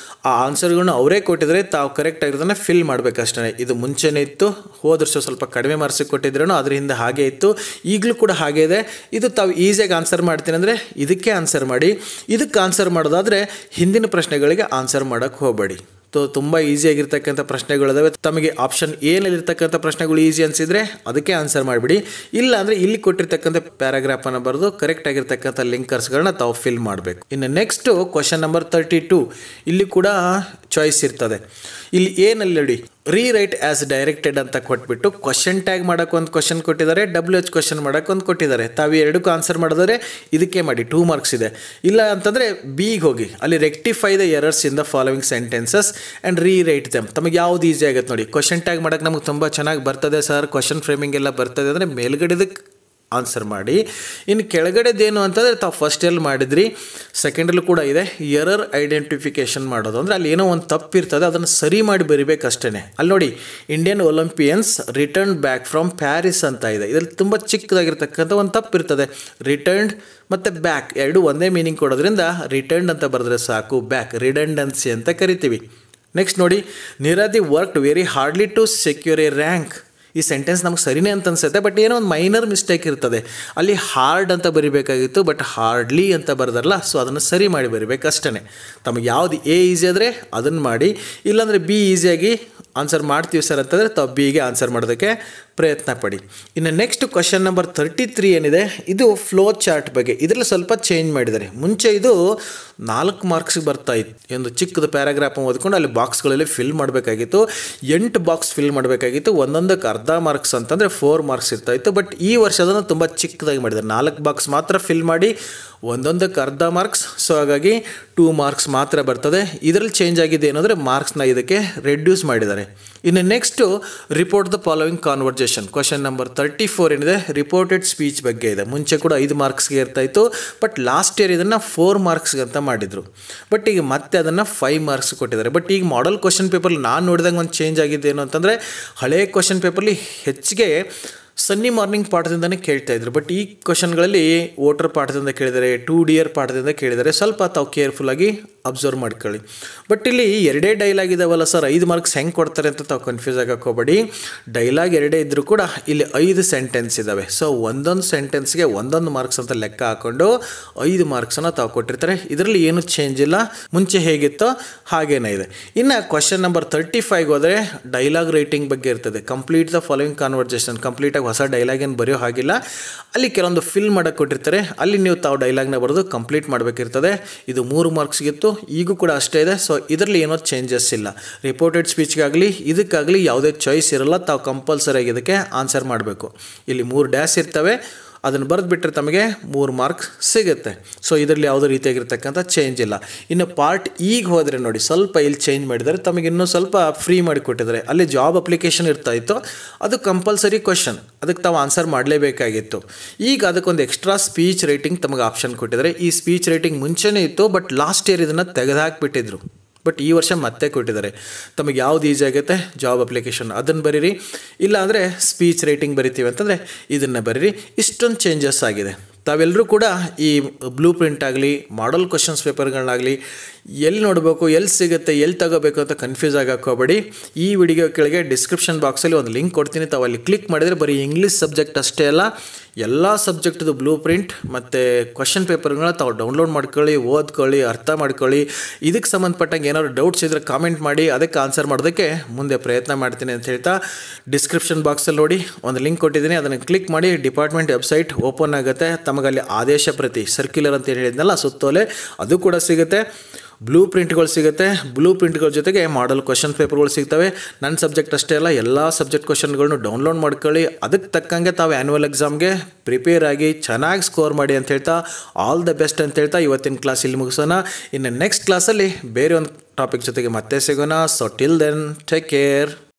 ಆ ಆನ್ಸರ್ಗಳನ್ನ ಅವರೇ ಕೊಟ್ಟಿದ್ದಾರೆ, ತಾವು ಕರೆಕ್ಟ್ ಆಗಿರೋದನ್ನ ಫಿಲ್ ಮಾಡಬೇಕಷ್ಟೇ. ಇದು ಮುಂಚೆನೇ ಇತ್ತು, ಹೋದ ವರ್ಷ ಸ್ವಲ್ಪ ಕಡಿಮೆ ಮಾರ್ಕ್ಸಿಗೆ ಕೊಟ್ಟಿದ್ರೂ ಅದರಿಂದ ಹಾಗೆ ಇತ್ತು, ಈಗಲೂ ಕೂಡ ಹಾಗೆ ಇದೆ. ಇದು ತಾವು ಈಸಿಯಾಗಿ ಆನ್ಸರ್ ಮಾಡ್ತೀನಿ ಅಂದರೆ ಇದಕ್ಕೆ ಆನ್ಸರ್ ಮಾಡಿ. ಇದಕ್ಕೆ ಆನ್ಸರ್ ಮಾಡೋದಾದರೆ ಹಿಂದಿನ ಪ್ರಶ್ನೆಗಳಿಗೆ ಆನ್ಸರ್ ಮಾಡೋಕ್ಕೆ ಹೋಗಬೇಡಿ. ತುಂಬ ಈಸಿಯಾಗಿರ್ತಕ್ಕಂಥ ಪ್ರಶ್ನೆಗಳಿದಾವೆ. ತಮಗೆ ಆಪ್ಷನ್ ಏನಲ್ಲಿರ್ತಕ್ಕಂಥ ಪ್ರಶ್ನೆಗಳು ಈಸಿ ಅನಿಸಿದರೆ ಅದಕ್ಕೆ ಆನ್ಸರ್ ಮಾಡಿಬಿಡಿ. ಇಲ್ಲ ಅಂದರೆ ಇಲ್ಲಿ ಕೊಟ್ಟಿರ್ತಕ್ಕಂಥ ಪ್ಯಾರಾಗ್ರಾಫನ್ನು ಬರೆದು ಕರೆಕ್ಟ್ ಆಗಿರ್ತಕ್ಕಂಥ ಲಿಂಕರ್ಸ್ಗಳನ್ನ ತಾವು ಫಿಲ್ ಮಾಡಬೇಕು. ಇನ್ನು ನೆಕ್ಸ್ಟು ಕ್ವಶನ್ ನಂಬರ್ 32, ಇಲ್ಲಿ ಕೂಡ ಚಾಯ್ಸ್ ಇರ್ತದೆ. ಇಲ್ಲಿ ಏನಲ್ಲಿ ನೋಡಿ, ರೀರೈಟ್ ಆ್ಯಸ್ ಡೈರೆಕ್ಟೆಡ್ ಅಂತ ಕೊಟ್ಬಿಟ್ಟು ಕ್ವಶನ್ ಟ್ಯಾಗ್ ಮಾಡೋಕೆ ಒಂದು ಕ್ವಶನ್ ಕೊಟ್ಟಿದ್ದಾರೆ, WH ಕ್ವಶನ್ ಮಾಡೋಕೆ ಒಂದು ಕೊಟ್ಟಿದ್ದಾರೆ. ತಾವು ಎರಡಕ್ಕೂ ಆನ್ಸರ್ ಮಾಡಿದರೆ ಇದಕ್ಕೆ ಮಾಡಿ, 2 ಮಾರ್ಕ್ಸ್ ಇದೆ. ಇಲ್ಲ ಅಂತಂದರೆ ಬಿಗೆ ಹೋಗಿ, ಅಲ್ಲಿ rectify the errors in the following sentences and rewrite them. ತಮಗೆ ಯಾವ್ದು ಈಸಿ ಆಗುತ್ತೆ ನೋಡಿ. ಕ್ವಶನ್ ಟ್ಯಾಗ್ ಮಾಡೋಕೆ ನಮಗೆ ತುಂಬ ಚೆನ್ನಾಗಿ ಬರ್ತದೆ ಸರ್, ಕ್ವಶನ್ ಫ್ರೇಮಿಂಗ್ ಎಲ್ಲ ಬರ್ತದೆ ಅಂದರೆ ಮೇಲ್ಗಡೆದಕ್ಕೆ ಆನ್ಸರ್ ಮಾಡಿ. ಇನ್ನು ಕೆಳಗಡೆದೇನು ಅಂತಂದರೆ ತಾವು ಫಸ್ಟ್ ಇಯರ್ಲಿ ಮಾಡಿದ್ರಿ, ಸೆಕೆಂಡಲ್ಲೂ ಕೂಡ ಇದೆ. ಎರರ್ ಐಡೆಂಟಿಫಿಕೇಷನ್ ಮಾಡೋದು ಅಂದರೆ ಅಲ್ಲಿ ಏನೋ ಒಂದು ತಪ್ಪಿರ್ತದೆ, ಅದನ್ನು ಸರಿ ಮಾಡಿ ಬರಿಬೇಕಷ್ಟೇ. ಅಲ್ಲಿ ನೋಡಿ, Indian olympians return back from Paris ಅಂತ ಇದೆ. ಇದರಲ್ಲಿ ತುಂಬ ಚಿಕ್ಕದಾಗಿರ್ತಕ್ಕಂಥ ಒಂದು ತಪ್ಪಿರ್ತದೆ. ರಿಟರ್ನ್ಡ್ ಮತ್ತು ಬ್ಯಾಕ್ ಎರಡು ಒಂದೇ ಮೀನಿಂಗ್ ಕೊಡೋದ್ರಿಂದ ರಿಟರ್ನ್ಡ್ ಅಂತ ಬರೆದ್ರೆ ಸಾಕು, ಬ್ಯಾಕ್ ರಿಡಂಡೆನ್ಸಿ ಅಂತ ಕರಿತೀವಿ. ನೆಕ್ಸ್ಟ್ ನೋಡಿ, ನಿರದಿ worked very hardly to secure a rank. ಈ ಸೆಂಟೆನ್ಸ್ ನಮ್ಗೆ ಸರಿನೇ ಅಂತ ಅನ್ಸುತ್ತೆ, ಬಟ್ ಏನೋ ಒಂದು ಮೈನರ್ ಮಿಸ್ಟೇಕ್ ಇರ್ತದೆ. ಅಲ್ಲಿ ಹಾರ್ಡ್ ಅಂತ ಬರಿಬೇಕಾಗಿತ್ತು, ಬಟ್ ಹಾರ್ಡ್ಲಿ ಅಂತ ಬರೆದಾರಲ್ಲ, ಸೊ ಅದನ್ನು ಸರಿ ಮಾಡಿ ಬರಿಬೇಕಷ್ಟೇ. ತಮಗೆ ಯಾವುದು ಎ ಈಸಿ ಆದರೆ ಅದನ್ನು ಮಾಡಿ, ಇಲ್ಲಾಂದರೆ ಬಿ ಈಸಿಯಾಗಿ ಆನ್ಸರ್ ಮಾಡ್ತೀವಿ ಸರ್ ಅಂತಂದರೆ ತಾವು ಬಿಗೆ ಆನ್ಸರ್ ಮಾಡೋದಕ್ಕೆ ಪ್ರಯತ್ನ ಪಡಿ. ಇನ್ನು ನೆಕ್ಸ್ಟ್ ಕ್ವಶನ್ ನಂಬರ್ 33 ಏನಿದೆ, ಇದು ಫ್ಲೋ ಚಾರ್ಟ್ ಬಗ್ಗೆ. ಇದರಲ್ಲಿ ಸ್ವಲ್ಪ ಚೇಂಜ್ ಮಾಡಿದ್ದಾರೆ. ಮುಂಚೆ ಇದು 4 ಮಾರ್ಕ್ಸಿಗೆ ಬರ್ತಾ ಇತ್ತು. ಒಂದು ಚಿಕ್ಕದು ಪ್ಯಾರಾಗ್ರಾಫ್ ಓದ್ಕೊಂಡು ಅಲ್ಲಿ ಬಾಕ್ಸ್ಗಳಲ್ಲಿ ಫಿಲ್ ಮಾಡಬೇಕಾಗಿತ್ತು. 8 ಬಾಕ್ಸ್ ಫಿಲ್ ಮಾಡಬೇಕಾಗಿತ್ತು. ಒಂದೊಂದಕ್ಕೆ ಅರ್ಧ ಮಾರ್ಕ್ಸ್ ಅಂತಂದರೆ 4 ಮಾರ್ಕ್ಸ್ ಇರ್ತಾಯಿತ್ತು. ಬಟ್ ಈ ವರ್ಷ ಅದನ್ನು ತುಂಬ ಚಿಕ್ಕದಾಗಿ ಮಾಡಿದ್ದಾರೆ. 4 ಬಾಕ್ಸ್ ಮಾತ್ರ ಫಿಲ್ ಮಾಡಿ ಒಂದೊಂದಕ್ಕೆ ಅರ್ಧ ಮಾರ್ಕ್ಸ್. ಸೊ ಹಾಗಾಗಿ 2 ಮಾರ್ಕ್ಸ್ ಮಾತ್ರ ಬರ್ತದೆ. ಇದರಲ್ಲಿ ಚೇಂಜ್ ಆಗಿದೆ ಏನಂದರೆ ಮಾರ್ಕ್ಸ್ನ ಇದಕ್ಕೆ ರೆಡ್ಯೂಸ್ ಮಾಡಿದ್ದಾರೆ. ಇನ್ನು next report the following conversation. Question number 34 ಏನಿದೆ, ರಿಪೋರ್ಟೆಡ್ ಸ್ಪೀಚ್ ಬಗ್ಗೆ ಇದೆ. ಮುಂಚೆ ಕೂಡ 5 ಮಾರ್ಕ್ಸ್ಗೆ ಇರ್ತಾಯಿತ್ತು, ಬಟ್ ಲಾಸ್ಟ್ ಇಯರ್ ಇದನ್ನು 4 ಮಾರ್ಕ್ಸ್ಗೆ ಅಂತ ಮಾಡಿದರು. ಬಟ್ ಈಗ ಮತ್ತೆ ಅದನ್ನು 5 ಮಾರ್ಕ್ಸ್ ಕೊಟ್ಟಿದ್ದಾರೆ. ಬಟ್ ಈಗ ಮಾಡಲ್ ಕ್ವಶನ್ ಪೇಪರ್ ನಾನು ನೋಡಿದಂಗೆ ಒಂದು ಚೇಂಜ್ ಆಗಿದೆ ಏನು ಅಂತಂದರೆ, ಹಳೆಯ ಕ್ವಶನ್ ಪೇಪರ್ಲಿ ಹೆಚ್ಚಿಗೆ ಸನ್ನಿ ಮಾರ್ನಿಂಗ್ ಪಾಠದಿಂದನೇ ಕೇಳ್ತಾ ಇದ್ರು. ಬಟ್ ಈ ಕ್ವಶನ್ಗಳಲ್ಲಿ ವೋಟರ್ ಪಾಠದಿಂದ ಕೇಳಿದ್ದಾರೆ, 2 ಪಾಠದಿಂದ ಕೇಳಿದ್ದಾರೆ. ಸ್ವಲ್ಪ ತಾವು ಕೇರ್ಫುಲ್ಲಾಗಿ ಅಬ್ಸರ್ವ್ ಮಾಡ್ಕೊಳ್ಳಿ. ಬಟ್ ಇಲ್ಲಿ ಎರಡೇ ಡೈಲಾಗ್ ಇದಾವಲ್ಲ ಸರ್, 5 ಮಾರ್ಕ್ಸ್ ಹೆಂಗೆ ಕೊಡ್ತಾರೆ ಅಂತ ತಾವು ಕನ್ಫ್ಯೂಸ್ ಆಗಕ್ಕೆ ಹೋಗಬೇಡಿ. ಡೈಲಾಗ್ ಎರಡೇ ಇದ್ದರೂ ಕೂಡ ಇಲ್ಲಿ 5 ಸೆಂಟೆನ್ಸ್ ಇದ್ದಾವೆ. ಸೊ ಒಂದೊಂದು ಸೆಂಟೆನ್ಸ್ಗೆ 1 ಮಾರ್ಕ್ಸ್ ಅಂತ ಲೆಕ್ಕ ಹಾಕ್ಕೊಂಡು 5 ಮಾರ್ಕ್ಸನ್ನು ತಾವು ಕೊಟ್ಟಿರ್ತಾರೆ. ಇದರಲ್ಲಿ ಏನು ಚೇಂಜ್ ಇಲ್ಲ, ಮುಂಚೆ ಹೇಗಿತ್ತೋ ಹಾಗೇನೇ ಇದೆ. ಇನ್ನು ಕ್ವಶನ್ ನಂಬರ್ 35 ಹೋದರೆ ಡೈಲಾಗ್ ರೈಟಿಂಗ್ ಬಗ್ಗೆ ಇರ್ತದೆ. ಕಂಪ್ಲೀಟ್ ದ ಫಾಲೋವಿಂಗ್ ಕಾನ್ವರ್ಸೇಷನ್, ಕಂಪ್ಲೀಟಾಗಿ ಹೊಸ ಡೈಲಾಗ್ ಏನು ಬರೆಯೋ ಹಾಗಿಲ್ಲ. ಅಲ್ಲಿ ಕೆಲವೊಂದು ಫಿಲ್ ಮಾಡೋಕ್ಕೆ ಕೊಟ್ಟಿರ್ತಾರೆ, ಅಲ್ಲಿ ನೀವು ತಾವು ಡೈಲಾಗ್ನ ಬರೆದು ಕಂಪ್ಲೀಟ್ ಮಾಡಬೇಕಿರ್ತದೆ. ಇದು 3 ಮಾರ್ಕ್ಸ್ಗಿತ್ತು, ಈಗೂ ಕೂಡ ಅಷ್ಟೇ ಇದೆ. ಸೊ ಇದರಲ್ಲಿ ಏನೋ ಚೇಂಜಸ್ ಇಲ್ಲ. ರಿಪೋರ್ಟೆಡ್ ಸ್ಪೀಚ್ಗಾಗಲಿ ಇದಕ್ಕಾಗಲಿ ಯಾವುದೇ ಚಾಯ್ಸ್ ಇರಲ್ಲ, ತಾವು ಕಂಪಲ್ಸರಿಯಾಗಿ ಇದಕ್ಕೆ ಆನ್ಸರ್ ಮಾಡಬೇಕು. ಇಲ್ಲಿ 3 ಡ್ಯಾಶ್ ಇರ್ತವೆ, ಅದನ್ನು ಬರೆದುಬಿಟ್ರೆ ತಮಗೆ 3 ಮಾರ್ಕ್ಸ್ ಸಿಗುತ್ತೆ. ಸೊ ಇದರಲ್ಲಿ ಯಾವುದೇ ರೀತಿಯಾಗಿರ್ತಕ್ಕಂಥ ಚೇಂಜ್ ಇಲ್ಲ. ಇನ್ನು ಪಾರ್ಟ್ ಈಗ ಹೋದರೆ ನೋಡಿ, ಸ್ವಲ್ಪ ಇಲ್ಲಿ ಚೇಂಜ್ ಮಾಡಿದ್ದಾರೆ, ತಮಗೆ ಇನ್ನೂ ಸ್ವಲ್ಪ ಫ್ರೀ ಮಾಡಿಕೊಟ್ಟಿದ್ದಾರೆ. ಅಲ್ಲಿ ಜಾಬ್ ಅಪ್ಲಿಕೇಶನ್ ಇರ್ತಾಯಿತ್ತು, ಅದು ಕಂಪಲ್ಸರಿ ಕ್ವಶನ್, ಅದಕ್ಕೆ ತಾವು ಆನ್ಸರ್ ಮಾಡಲೇಬೇಕಾಗಿತ್ತು. ಈಗ ಅದಕ್ಕೊಂದು ಎಕ್ಸ್ಟ್ರಾ ಸ್ಪೀಚ್ ರೈಟಿಂಗ್ ತಮಗೆ ಆಪ್ಷನ್ ಕೊಟ್ಟಿದ್ದಾರೆ. ಈ ಸ್ಪೀಚ್ ರೈಟಿಂಗ್ ಮುಂಚೆನೇ ಇತ್ತು, ಬಟ್ ಲಾಸ್ಟ್ ಇಯರ್ ಇದನ್ನು ತೆಗೆದುಹಾಕಿಬಿಟ್ಟಿದ್ರು. ಬಟ್ ಈ ವರ್ಷ ಮತ್ತೆ ಕೊಟ್ಟಿದ್ದಾರೆ. ತಮಗೆ ಯಾವ್ದು ಈಸಿ ಆಗುತ್ತೆ, ಜಾಬ್ ಅಪ್ಲಿಕೇಶನ್ ಅದನ್ನು ಬರೀರಿ, ಇಲ್ಲಾಂದರೆ ಸ್ಪೀಚ್ ರೈಟಿಂಗ್ ಬರಿತೀವಿ ಅಂತಂದರೆ ಇದನ್ನು ಬರೀರಿ. ಇಷ್ಟೊಂದು ಚೇಂಜಸ್ ಆಗಿದೆ. ತಾವೆಲ್ಲರೂ ಕೂಡ ಈ ಬ್ಲೂ ಪ್ರಿಂಟ್ ಆಗಲಿ, ಮಾಡಲ್ ಕ್ವಶನ್ಸ್ ಪೇಪರ್ಗಳನ್ನಾಗಲಿ ಎಲ್ಲಿ ನೋಡಬೇಕು, ಎಲ್ಲಿ ಸಿಗುತ್ತೆ, ಎಲ್ಲಿ ತಗೋಬೇಕು ಅಂತ ಕನ್ಫ್ಯೂಸ್ ಆಗಕ್ಕೆ ಹೋಗಬೇಡಿ. ಈ ವಿಡಿಯೋ ಕೆಳಗೆ ಡಿಸ್ಕ್ರಿಪ್ಷನ್ ಬಾಕ್ಸಲ್ಲಿ ಒಂದು ಲಿಂಕ್ ಕೊಡ್ತೀನಿ, ತಾವು ಅಲ್ಲಿ ಕ್ಲಿಕ್ ಮಾಡಿದರೆ ಬರೀ ಇಂಗ್ಲೀಷ್ ಸಬ್ಜೆಕ್ಟ್ ಅಷ್ಟೇ ಅಲ್ಲ, ಎಲ್ಲ ಸಬ್ಜೆಕ್ಟ್ದು ಬ್ಲೂ ಪ್ರಿಂಟ್ ಮತ್ತು ಕ್ವಶನ್ ಪೇಪರ್ಗಳನ್ನ ತಾವು ಡೌನ್ಲೋಡ್ ಮಾಡ್ಕೊಳ್ಳಿ, ಓದ್ಕೊಳ್ಳಿ, ಅರ್ಥ ಮಾಡ್ಕೊಳ್ಳಿ. ಇದಕ್ಕೆ ಸಂಬಂಧಪಟ್ಟಂಗೆ ಏನಾದ್ರು ಡೌಟ್ಸ್ ಇದ್ದರೆ ಕಾಮೆಂಟ್ ಮಾಡಿ, ಅದಕ್ಕೆ ಆನ್ಸರ್ ಮಾಡೋದಕ್ಕೆ ಮುಂದೆ ಪ್ರಯತ್ನ ಮಾಡ್ತೀನಿ ಅಂತ ಹೇಳ್ತಾ, ಡಿಸ್ಕ್ರಿಪ್ಷನ್ ಬಾಕ್ಸಲ್ಲಿ ನೋಡಿ ಒಂದು ಲಿಂಕ್ ಕೊಟ್ಟಿದ್ದೀನಿ, ಅದನ್ನು ಕ್ಲಿಕ್ ಮಾಡಿ ಡಿಪಾರ್ಟ್ಮೆಂಟ್ ವೆಬ್ಸೈಟ್ ಓಪನ್ ಆಗುತ್ತೆ. ತಮಗಲ್ಲಿ ಆದೇಶ ಪ್ರತಿ ಸರ್ಕ್ಯುಲರ್ ಅಂತ ಹೇಳಿದ್ನಲ್ಲ ಸುತ್ತೋಲೆ, ಅದು ಕೂಡ ಸಿಗುತ್ತೆ. ಬ್ಲೂ ಪ್ರಿಂಟ್ಗಳು ಸಿಗುತ್ತೆ. ಬ್ಲೂ ಪ್ರಿಂಟ್ಗಳ ಜೊತೆಗೆ ಮಾಡಲ್ ಕ್ವಶನ್ ಪೇಪರ್ಗಳು ಸಿಗ್ತವೆ. ನನ್ನ ಸಬ್ಜೆಕ್ಟ್ ಅಷ್ಟೇ ಅಲ್ಲ, ಎಲ್ಲ ಸಬ್ಜೆಕ್ಟ್ ಕ್ವಶನ್ಗಳನ್ನು ಡೌನ್ಲೋಡ್ ಮಾಡ್ಕೊಳ್ಳಿ. ಅದಕ್ಕೆ ತಕ್ಕಂಗೆ ತಾವು ಆ್ಯನ್ಯುವಲ್ ಎಕ್ಸಾಮ್ಗೆ ಪ್ರಿಪೇರ್ ಆಗಿ ಚೆನ್ನಾಗಿ ಸ್ಕೋರ್ ಮಾಡಿ ಅಂತ ಹೇಳ್ತಾ, ಆಲ್ ದ ಬೆಸ್ಟ್ ಅಂತ ಹೇಳ್ತಾ ಇವತ್ತಿನ ಕ್ಲಾಸ್ ಇಲ್ಲಿ ಮುಗಿಸೋಣ. ಇನ್ನು ನೆಕ್ಸ್ಟ್ ಕ್ಲಾಸಲ್ಲಿ ಬೇರೆ ಒಂದು ಟಾಪಿಕ್ ಜೊತೆಗೆ ಮತ್ತೆ ಸಿಗೋಣ. So till then take care.